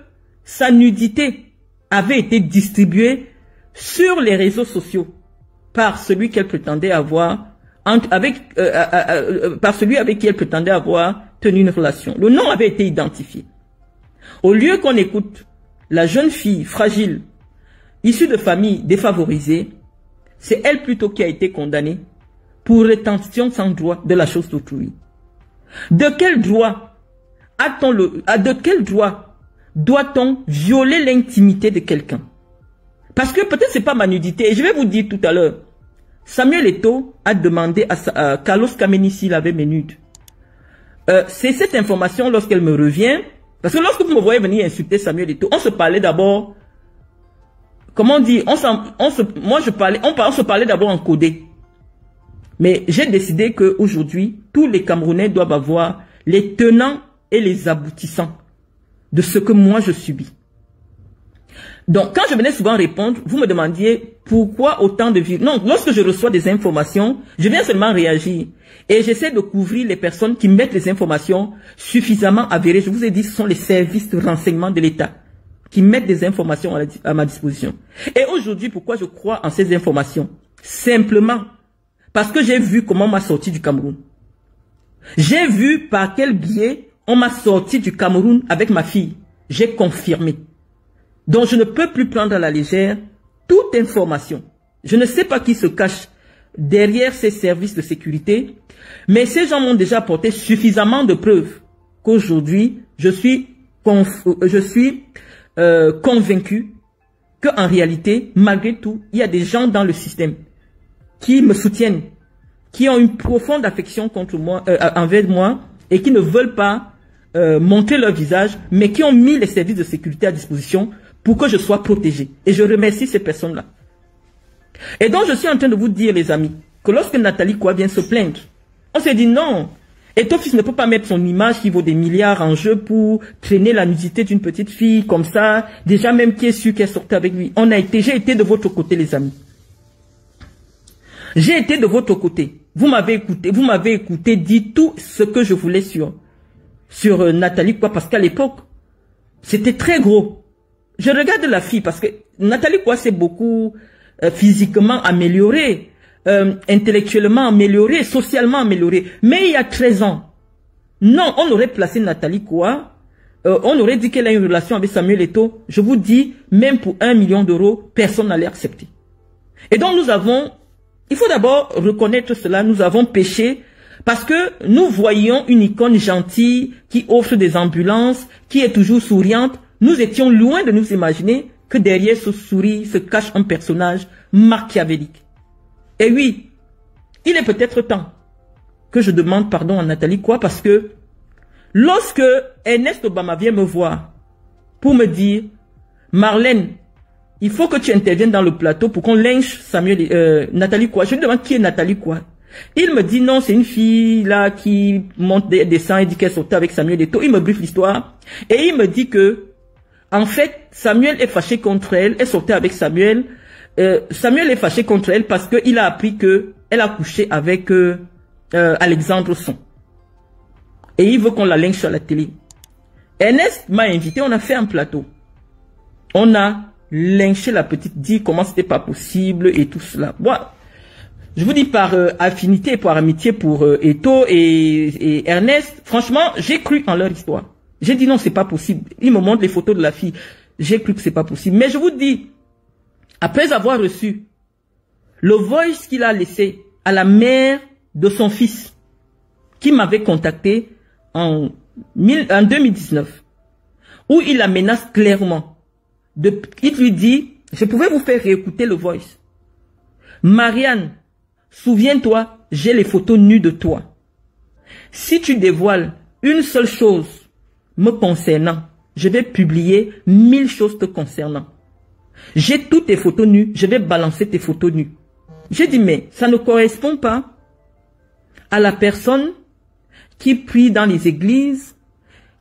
sa nudité avait été distribuée sur les réseaux sociaux par celui qu'elle prétendait avoir, par celui avec qui elle prétendait avoir tenu une relation. Le nom avait été identifié. Au lieu qu'on écoute la jeune fille fragile, issue de familles défavorisées, c'est elle plutôt qui a été condamnée pour rétention sans droit de la chose d'autrui. De quel droit doit-on violer l'intimité de quelqu'un? Parce que peut-être c'est pas ma nudité. Et je vais vous dire tout à l'heure, Samuel Eto'o a demandé à Carlos Kameni s'il avait mes nudes. C'est cette information lorsqu'elle me revient. Parce que lorsque vous me voyez venir insulter Samuel Eto'o, on se parlait d'abord, comment on dit, on se parlait d'abord en codé. Mais j'ai décidé qu'aujourd'hui, tous les Camerounais doivent avoir les tenants et les aboutissants de ce que moi je subis. Donc, quand je venais souvent répondre, vous me demandiez pourquoi autant de vie. Non, lorsque je reçois des informations, je viens seulement réagir. Et j'essaie de couvrir les personnes qui mettent les informations suffisamment avérées. Je vous ai dit, ce sont les services de renseignement de l'État qui mettent des informations à ma disposition. Et aujourd'hui, pourquoi je crois en ces informations? Simplement parce que j'ai vu comment on m'a sorti du Cameroun. J'ai vu par quel biais on m'a sorti du Cameroun avec ma fille. J'ai confirmé. Donc, je ne peux plus prendre à la légère toute information. Je ne sais pas qui se cache derrière ces services de sécurité, mais ces gens m'ont déjà apporté suffisamment de preuves qu'aujourd'hui, je suis convaincu qu'en réalité, malgré tout, il y a des gens dans le système qui me soutiennent, qui ont une profonde affection contre moi, envers moi, et qui ne veulent pas montrer leur visage, mais qui ont mis les services de sécurité à disposition pour que je sois protégé. Et je remercie ces personnes-là. Et donc, je suis en train de vous dire, les amis, que lorsque Nathalie Koua vient se plaindre, on s'est dit non, Eto'o fils ne peut pas mettre son image qui vaut des milliards en jeu pour traîner la nudité d'une petite fille comme ça, déjà même qui est sûr qu'elle sortait avec lui. J'ai été de votre côté, les amis. J'ai été de votre côté. Vous m'avez écouté dire tout ce que je voulais sur Nathalie Koua, parce qu'à l'époque, c'était très gros. Je regarde la fille parce que Nathalie Koua s'est beaucoup physiquement améliorée, intellectuellement améliorée, socialement améliorée. Mais il y a 13 ans, non, on aurait placé Nathalie Koua, on aurait dit qu'elle a une relation avec Samuel Eto'o. Je vous dis, même pour 1 million d'euros, personne n'allait accepter. Et donc il faut d'abord reconnaître cela, nous avons péché parce que nous voyions une icône gentille qui offre des ambulances, qui est toujours souriante. Nous étions loin de nous imaginer que derrière ce sourire se cache un personnage machiavélique. Et oui, il est peut-être temps que je demande pardon à Nathalie Koua parce que lorsque Ernest Obama vient me voir pour me dire « Marlène, il faut que tu interviennes dans le plateau pour qu'on lynche Nathalie Koua », je lui demande qui est Nathalie Koua. Il me dit non, c'est une fille là qui monte des dessins et dit qu'elle sortait avec Samuel Eto'o. Il me briefe l'histoire et il me dit que en fait, Samuel est fâché contre elle, elle sortait avec Samuel. Samuel est fâché contre elle parce qu'il a appris qu'elle a couché avec Alexandre Son. Et il veut qu'on la lynche à la télé. Ernest m'a invité, on a fait un plateau. On a lynché la petite, dit comment c'était pas possible et tout cela. Bon, je vous dis par affinité, par amitié pour Eto'o et Ernest, franchement, j'ai cru en leur histoire. J'ai dit non, c'est pas possible. Il me montre les photos de la fille. J'ai cru que c'est pas possible. Mais je vous dis, après avoir reçu le voice qu'il a laissé à la mère de son fils, qui m'avait contacté en 2019, où il la menace clairement. Il lui dit, je pouvais vous faire réécouter le voice. Marianne, souviens-toi, j'ai les photos nues de toi. Si tu dévoiles une seule chose me concernant, je vais publier 1000 choses te concernant. J'ai toutes tes photos nues, je vais balancer tes photos nues. J'ai dit, mais ça ne correspond pas à la personne qui prie dans les églises,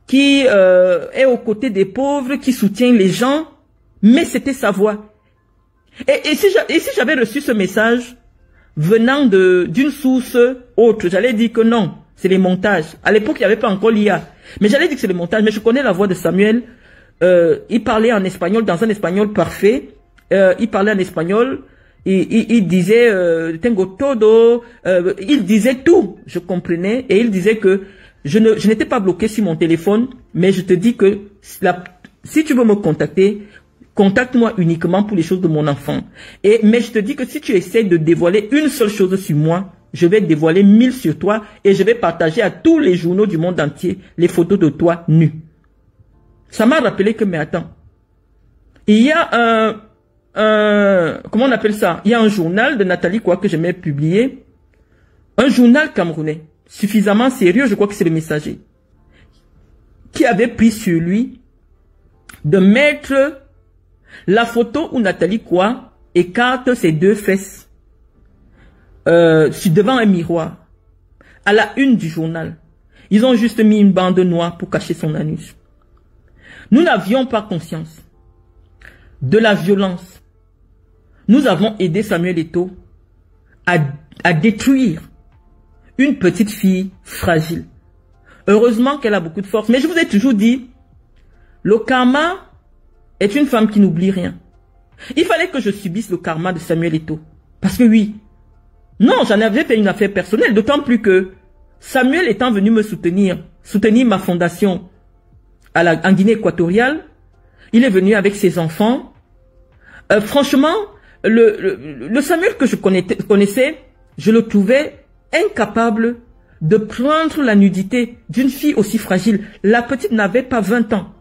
qui est aux côtés des pauvres, qui soutient les gens, mais c'était sa voix. Et si j'avais reçu ce message venant d'une source autre, j'allais dire que non, c'est les montages. À l'époque, il n'y avait pas encore l'IA. Mais j'allais dire que c'est les montages. Mais je connais la voix de Samuel. Il parlait en espagnol, dans un espagnol parfait. Il parlait en espagnol. Il disait tengo todo. Il disait tout. Je comprenais. Et il disait que je n'étais pas bloqué sur mon téléphone, mais je te dis que si tu veux me contacter, contacte-moi uniquement pour les choses de mon enfant. Mais je te dis que si tu essaies de dévoiler une seule chose sur moi, je vais dévoiler 1000 sur toi et je vais partager à tous les journaux du monde entier les photos de toi nu. Ça m'a rappelé que, mais attends, il y a comment on appelle ça? Il y a un journal de Nathalie Koua que j'aimais publier, un journal camerounais, suffisamment sérieux, je crois que c'est le Messager, qui avait pris sur lui de mettre la photo où Nathalie Koua écarte ses 2 fesses devant un miroir, à la une du journal. Ils ont juste mis une bande noire pour cacher son anus. Nous n'avions pas conscience de la violence. Nous avons aidé Samuel Eto'o à détruire une petite fille fragile. Heureusement qu'elle a beaucoup de force. Mais je vous ai toujours dit, le karma est une femme qui n'oublie rien. Il fallait que je subisse le karma de Samuel Eto'o. Parce que oui, non, j'en avais fait une affaire personnelle, d'autant plus que Samuel étant venu me soutenir ma fondation en Guinée équatoriale, il est venu avec ses enfants. Franchement, le Samuel que je connaissais, je le trouvais incapable de prendre la nudité d'une fille aussi fragile. La petite n'avait pas 20 ans.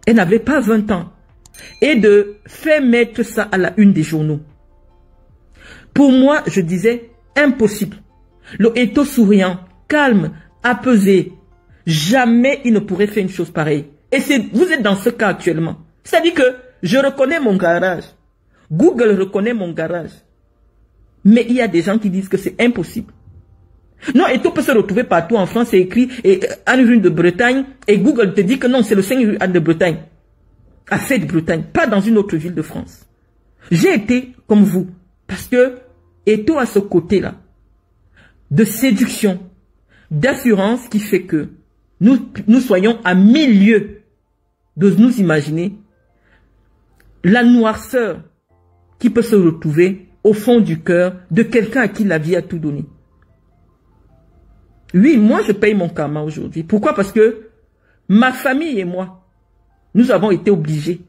Elle n'avait pas 20 ans. Et de faire mettre ça à la une des journaux. Pour moi, je disais, impossible. Le Eto'o souriant, calme, apaisé. Jamais il ne pourrait faire une chose pareille. Et vous êtes dans ce cas actuellement. C'est-à-dire que je reconnais mon garage. Google reconnaît mon garage. Mais il y a des gens qui disent que c'est impossible. Non, Eto'o peut se retrouver partout en France, c'est écrit Anne rue de Bretagne, et Google te dit que non, c'est le 5 rue Anne de Bretagne. À cette Bretagne, pas dans une autre ville de France. J'ai été comme vous, parce que Eto'o a ce côté-là, de séduction, d'assurance qui fait que nous soyons à 1000 lieues de nous imaginer la noirceur qui peut se retrouver au fond du cœur de quelqu'un à qui la vie a tout donné. Oui, moi je paye mon karma aujourd'hui. Pourquoi? Parce que ma famille et moi, nous avons été obligés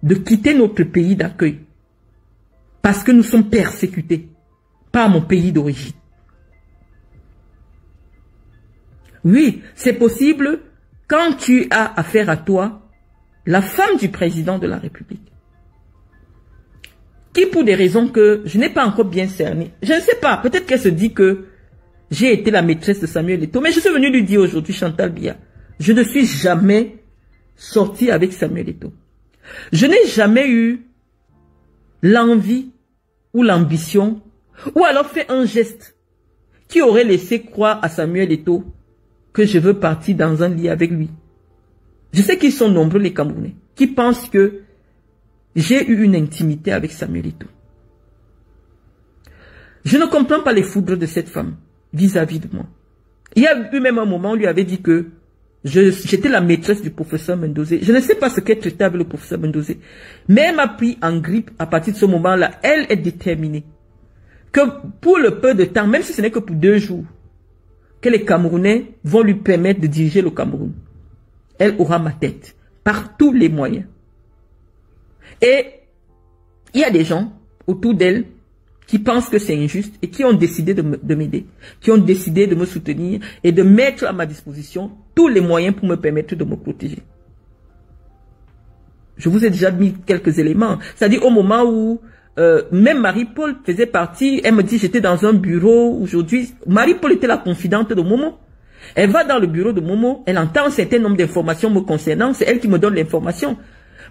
de quitter notre pays d'accueil. Parce que nous sommes persécutés par mon pays d'origine. Oui, c'est possible quand tu as affaire à toi, la femme du président de la République, qui pour des raisons que je n'ai pas encore bien cernées, je ne sais pas, peut-être qu'elle se dit que j'ai été la maîtresse de Samuel Eto'o, mais je suis venu lui dire aujourd'hui, Chantal Biya, je ne suis jamais sortie avec Samuel Eto'o. Je n'ai jamais eu l'envie ou l'ambition, ou alors fait un geste qui aurait laissé croire à Samuel Eto'o que je veux partir dans un lit avec lui. Je sais qu'ils sont nombreux les Camerounais qui pensent que j'ai eu une intimité avec Samuel Eto'o. Je ne comprends pas les foudres de cette femme vis-à-vis de moi. Il y a eu même un moment où on lui avait dit que j'étais la maîtresse du professeur Mendozé. Je ne sais pas ce qu'elle traitait avec le professeur Mendozé, mais elle m'a pris en grippe à partir de ce moment-là. Elle est déterminée que pour le peu de temps, même si ce n'est que pour 2 jours, que les Camerounais vont lui permettre de diriger le Cameroun. Elle aura ma tête par tous les moyens. Et il y a des gens autour d'elle qui pensent que c'est injuste et qui ont décidé de m'aider, qui ont décidé de me soutenir et de mettre à ma disposition tous les moyens pour me permettre de me protéger. Je vous ai déjà mis quelques éléments. C'est-à-dire au moment où même Marie-Paul faisait partie, elle me dit j'étais dans un bureau aujourd'hui. Marie-Paul était la confidente de Momo. Elle va dans le bureau de Momo, elle entend un certain nombre d'informations me concernant, c'est elle qui me donne l'information.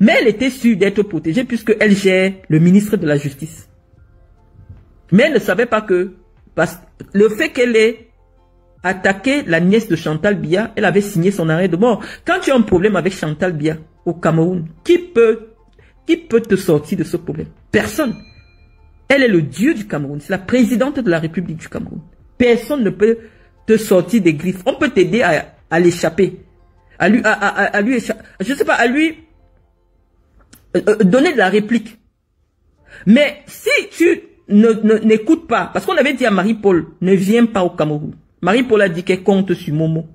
Mais elle était sûre d'être protégée puisqu'elle gère le ministre de la Justice. Mais elle ne savait pas que le fait qu'elle ait attaqué la nièce de Chantal Biya, elle avait signé son arrêt de mort. Quand tu as un problème avec Chantal Biya au Cameroun, qui peut te sortir de ce problème? Personne. Elle est le dieu du Cameroun. C'est la présidente de la République du Cameroun. Personne ne peut te sortir des griffes. On peut t'aider à l'échapper. À lui donner de la réplique. Mais si tu n'écoutes pas, parce qu'on avait dit à Marie-Paul, ne viens pas au Cameroun. Marie-Paul a dit qu'elle compte sur Momo.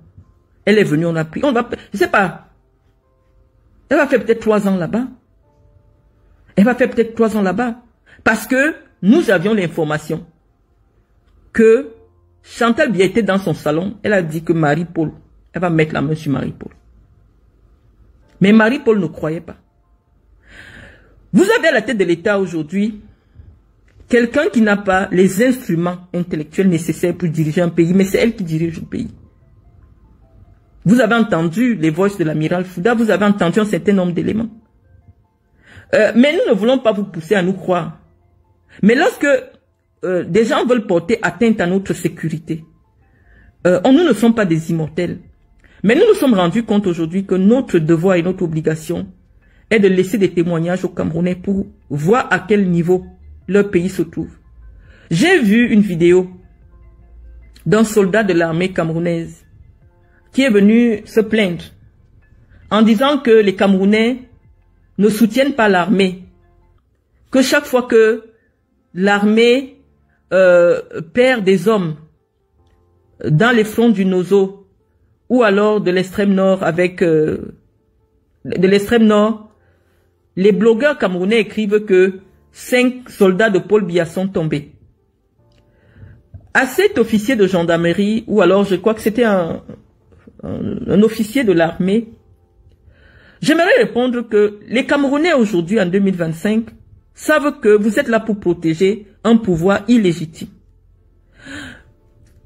Elle est venue, on a pris. On va, je sais pas. Elle va faire peut-être 3 ans là-bas. Elle va faire peut-être 3 ans là-bas. Parce que nous avions l'information que Chantal Biya était dans son salon. Elle a dit que Marie-Paul, elle va mettre la main sur Marie-Paul. Mais Marie-Paul ne croyait pas. Vous avez à la tête de l'État aujourd'hui quelqu'un qui n'a pas les instruments intellectuels nécessaires pour diriger un pays, mais c'est elle qui dirige le pays. Vous avez entendu les voix de l'amiral Fouda, vous avez entendu un certain nombre d'éléments. Mais nous ne voulons pas vous pousser à nous croire. Mais lorsque des gens veulent porter atteinte à notre sécurité, nous ne sommes pas des immortels. Mais nous nous sommes rendus compte aujourd'hui que notre devoir et notre obligation est de laisser des témoignages aux Camerounais pour voir à quel niveau leur pays se trouve. J'ai vu une vidéo d'un soldat de l'armée camerounaise qui est venu se plaindre en disant que les Camerounais ne soutiennent pas l'armée, que chaque fois que l'armée perd des hommes dans les fronts du Nozo ou alors de l'extrême nord les blogueurs camerounais écrivent que 5 soldats de Paul Biya sont tombés. À cet officier de gendarmerie, ou alors je crois que c'était un officier de l'armée, j'aimerais répondre que les Camerounais aujourd'hui, en 2025, savent que vous êtes là pour protéger un pouvoir illégitime.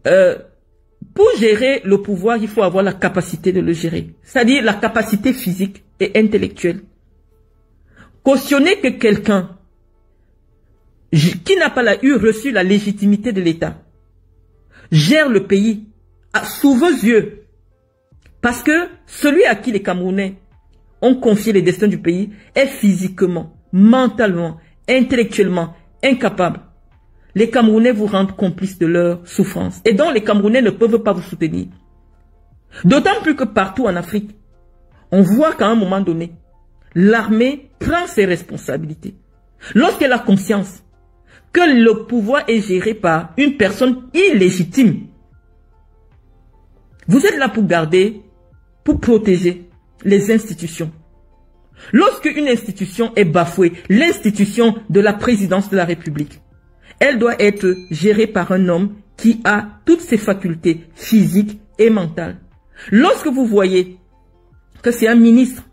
Pour gérer le pouvoir, il faut avoir la capacité de le gérer, c'est-à-dire la capacité physique et intellectuelle. Cautionner que quelqu'un qui n'a pas reçu la légitimité de l'État gère le pays sous vos yeux, parce que celui à qui les Camerounais ont confié les destins du pays est physiquement, mentalement, intellectuellement incapable. Les Camerounais vous rendent complices de leur souffrance. Et donc les Camerounais ne peuvent pas vous soutenir. D'autant plus que partout en Afrique, on voit qu'à un moment donné, l'armée prend ses responsabilités. Lorsqu'elle a conscience que le pouvoir est géré par une personne illégitime, vous êtes là pour garder, pour protéger les institutions. Lorsque une institution est bafouée, l'institution de la présidence de la République, elle doit être gérée par un homme qui a toutes ses facultés physiques et mentales. Lorsque vous voyez que c'est un ministre,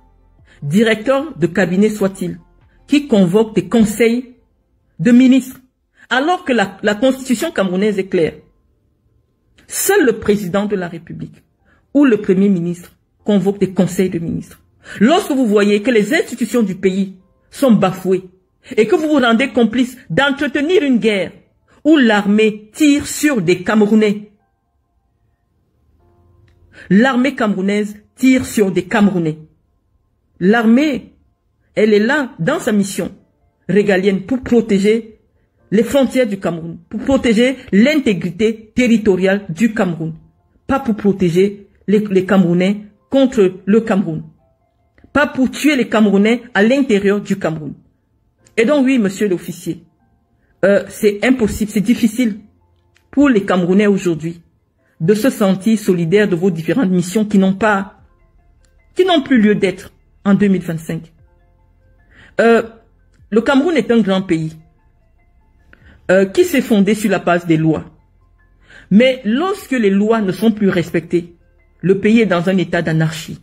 directeur de cabinet soit-il, qui convoque des conseils de ministres, alors que la constitution camerounaise est claire, seul le président de la République ou le premier ministre convoque des conseils de ministres. Lorsque vous voyez que les institutions du pays sont bafouées et que vous vous rendez complice d'entretenir une guerre où l'armée tire sur des Camerounais, l'armée camerounaise tire sur des Camerounais. L'armée, elle est là dans sa mission régalienne pour protéger les frontières du Cameroun, pour protéger l'intégrité territoriale du Cameroun, pas pour protéger les Camerounais contre le Cameroun, pas pour tuer les Camerounais à l'intérieur du Cameroun. Et donc oui, monsieur l'officier, c'est impossible, c'est difficile pour les Camerounais aujourd'hui de se sentir solidaires de vos différentes missions qui n'ont plus lieu d'être en 2025. Le Cameroun est un grand pays qui s'est fondé sur la base des lois. Mais lorsque les lois ne sont plus respectées, le pays est dans un état d'anarchie.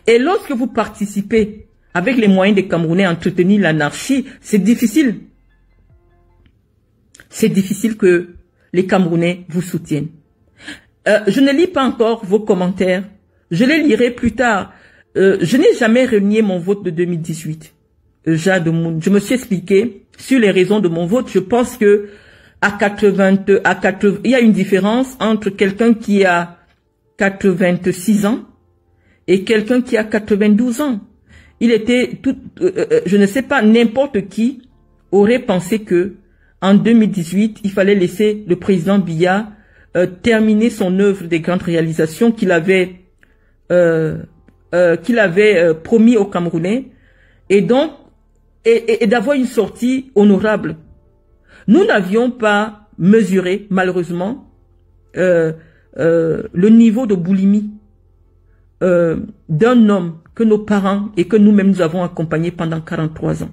Et lorsque vous participez avec les moyens des Camerounais à entretenir l'anarchie, c'est difficile. C'est difficile que les Camerounais vous soutiennent. Je ne lis pas encore vos commentaires. Je les lirai plus tard. Je n'ai jamais renié mon vote de 2018. Jade Moun. Je me suis expliqué sur les raisons de mon vote. Je pense que il y a une différence entre quelqu'un qui a 86 ans et quelqu'un qui a 92 ans. Il était je ne sais pas, n'importe qui aurait pensé que en 2018, il fallait laisser le président Biya terminer son œuvre des grandes réalisations qu'il avait promis aux Camerounais, et donc et d'avoir une sortie honorable. Nous n'avions pas mesuré, malheureusement, le niveau de boulimie d'un homme que nos parents et que nous-mêmes nous avons accompagné pendant 43 ans.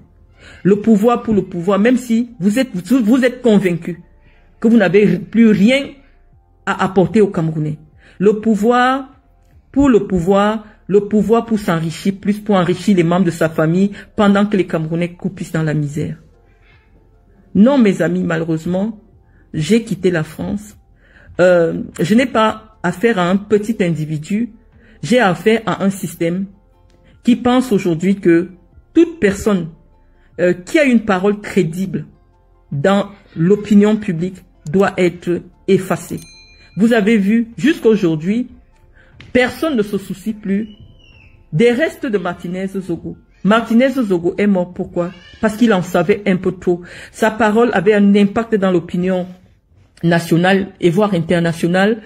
Le pouvoir pour le pouvoir, même si vous êtes convaincus que vous n'avez plus rien à apporter aux Camerounais. Le pouvoir pour le pouvoir pour s'enrichir plus, pour enrichir les membres de sa famille pendant que les Camerounais croupissent dans la misère. Non, mes amis, malheureusement, j'ai quitté la France. Je n'ai pas affaire à un petit individu, j'ai affaire à un système qui pense aujourd'hui que toute personne qui a une parole crédible dans l'opinion publique doit être effacée. Vous avez vu, jusqu'aujourd'hui, personne ne se soucie plus des restes de Martinez Zogo. Martinez Zogo est mort, pourquoi? Parce qu'il en savait un peu trop. Sa parole avait un impact dans l'opinion nationale et voire internationale.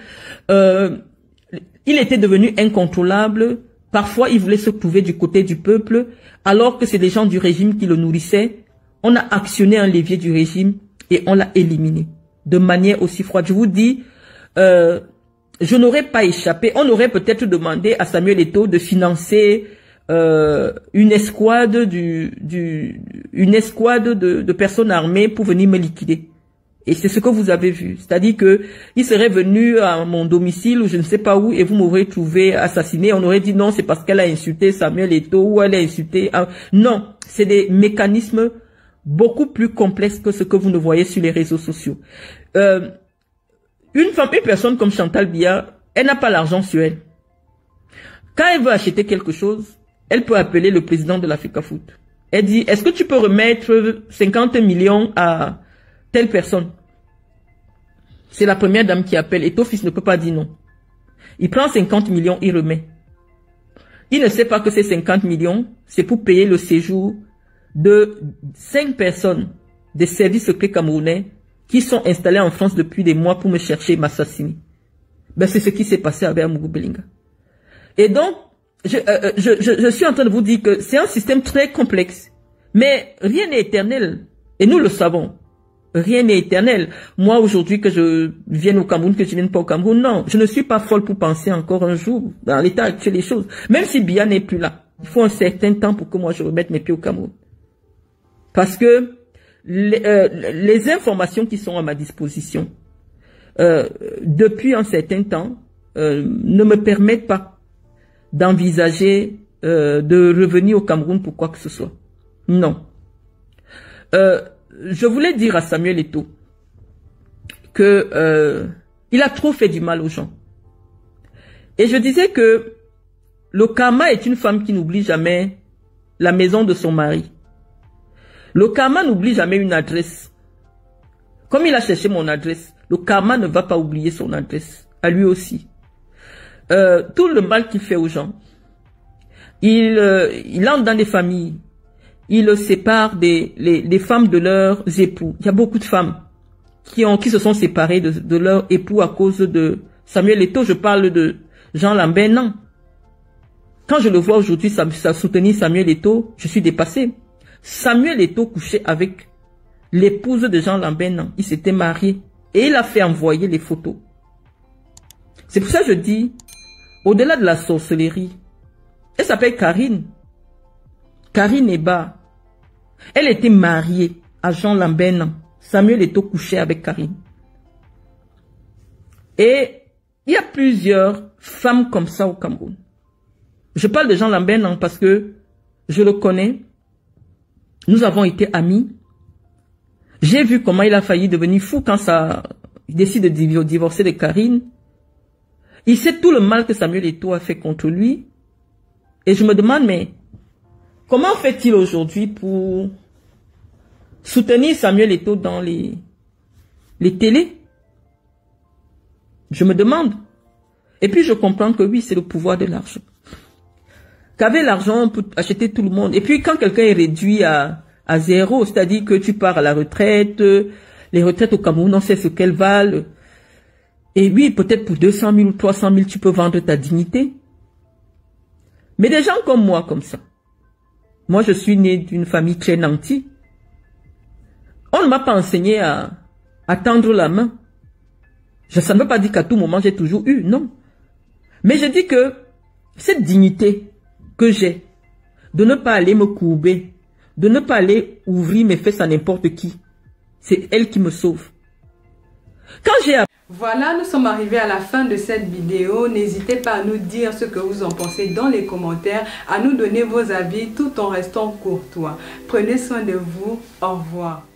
Il était devenu incontrôlable. Parfois, il voulait se trouver du côté du peuple, alors que c'est des gens du régime qui le nourrissaient. On a actionné un levier du régime et on l'a éliminé de manière aussi froide. Je vous dis, je n'aurais pas échappé. On aurait peut-être demandé à Samuel Eto'o de financer une escouade de personnes armées pour venir me liquider. Et c'est ce que vous avez vu. C'est-à-dire que il serait venu à mon domicile ou je ne sais pas où et vous m'aurez trouvé assassiné. On aurait dit non, c'est parce qu'elle a insulté Samuel Eto'o ou elle a insulté... Non, c'est des mécanismes beaucoup plus complexes que ce que vous ne voyez sur les réseaux sociaux. Une personne comme Chantal Biya, elle n'a pas l'argent sur elle. Quand elle veut acheter quelque chose, elle peut appeler le président de l'Africa Foot. Elle dit, est-ce que tu peux remettre 50 millions à telle personne? C'est la première dame qui appelle. Et ton fils ne peut pas dire non. Il prend 50 millions, il remet. Il ne sait pas que ces 50 millions, c'est pour payer le séjour de 5 personnes des services secrets camerounais qui sont installés en France depuis des mois pour me chercher et m'assassiner. Ben, c'est ce qui s'est passé avec Amougou Belinga. Et donc, je suis en train de vous dire que c'est un système très complexe. Mais rien n'est éternel. Et nous le savons. Rien n'est éternel. Moi, aujourd'hui, que je vienne au Cameroun, que je ne vienne pas au Cameroun, non. Je ne suis pas folle pour penser encore un jour, dans l'état actuel des choses. Même si Biya n'est plus là. Il faut un certain temps pour que moi je remette mes pieds au Cameroun. Parce que les informations qui sont à ma disposition, depuis un certain temps, ne me permettent pas d'envisager de revenir au Cameroun pour quoi que ce soit. Non. Je voulais dire à Samuel Eto'o que il a trop fait du mal aux gens. Et je disais que le karma est une femme qui n'oublie jamais la maison de son mari. Le karma n'oublie jamais une adresse. Comme il a cherché mon adresse, le karma ne va pas oublier son adresse, à lui aussi. Tout le mal qu'il fait aux gens, il entre dans des familles, il sépare les femmes de leurs époux. Il y a beaucoup de femmes qui se sont séparées de leur époux à cause de Samuel Eto'o. Je parle de Jean Lambert, non. Quand je le vois aujourd'hui, ça soutenir Samuel Eto'o, je suis dépassé. Samuel Eto'o couchait avec l'épouse de Jean Lambert, non. Il s'était marié et il a fait envoyer les photos. C'est pour ça que je dis, au-delà de la sorcellerie, elle s'appelle Karine. Karine Eba. Elle était mariée à Jean Lambert, non. Samuel Eto'o couchait avec Karine. Et il y a plusieurs femmes comme ça au Cameroun. Je parle de Jean Lambert, non, parce que je le connais. Nous avons été amis. J'ai vu comment il a failli devenir fou quand il décide de divorcer de Karine. Il sait tout le mal que Samuel Eto'o a fait contre lui. Et je me demande, mais comment fait-il aujourd'hui pour soutenir Samuel Eto'o dans les télés? Je me demande. Et puis je comprends que oui, c'est le pouvoir de l'argent. Qu'avec l'argent, on peut acheter tout le monde. Et puis quand quelqu'un est réduit à zéro, c'est-à-dire que tu pars à la retraite, les retraites au Cameroun, on sait ce qu'elles valent. Et oui, peut-être pour 200 000 ou 300 000, tu peux vendre ta dignité. Mais des gens comme moi, comme ça. Moi, je suis né d'une famille très nantie. On ne m'a pas enseigné à tendre la main. Ça ne veut pas dire qu'à tout moment, j'ai toujours eu, non. Mais je dis que cette dignité que j'ai, de ne pas aller me courber, de ne pas aller ouvrir mes fesses à n'importe qui, c'est elle qui me sauve. Quand j'ai...
Voilà, nous sommes arrivés à la fin de cette vidéo. N'hésitez pas à nous dire ce que vous en pensez dans les commentaires, à nous donner vos avis tout en restant courtois. Prenez soin de vous. Au revoir.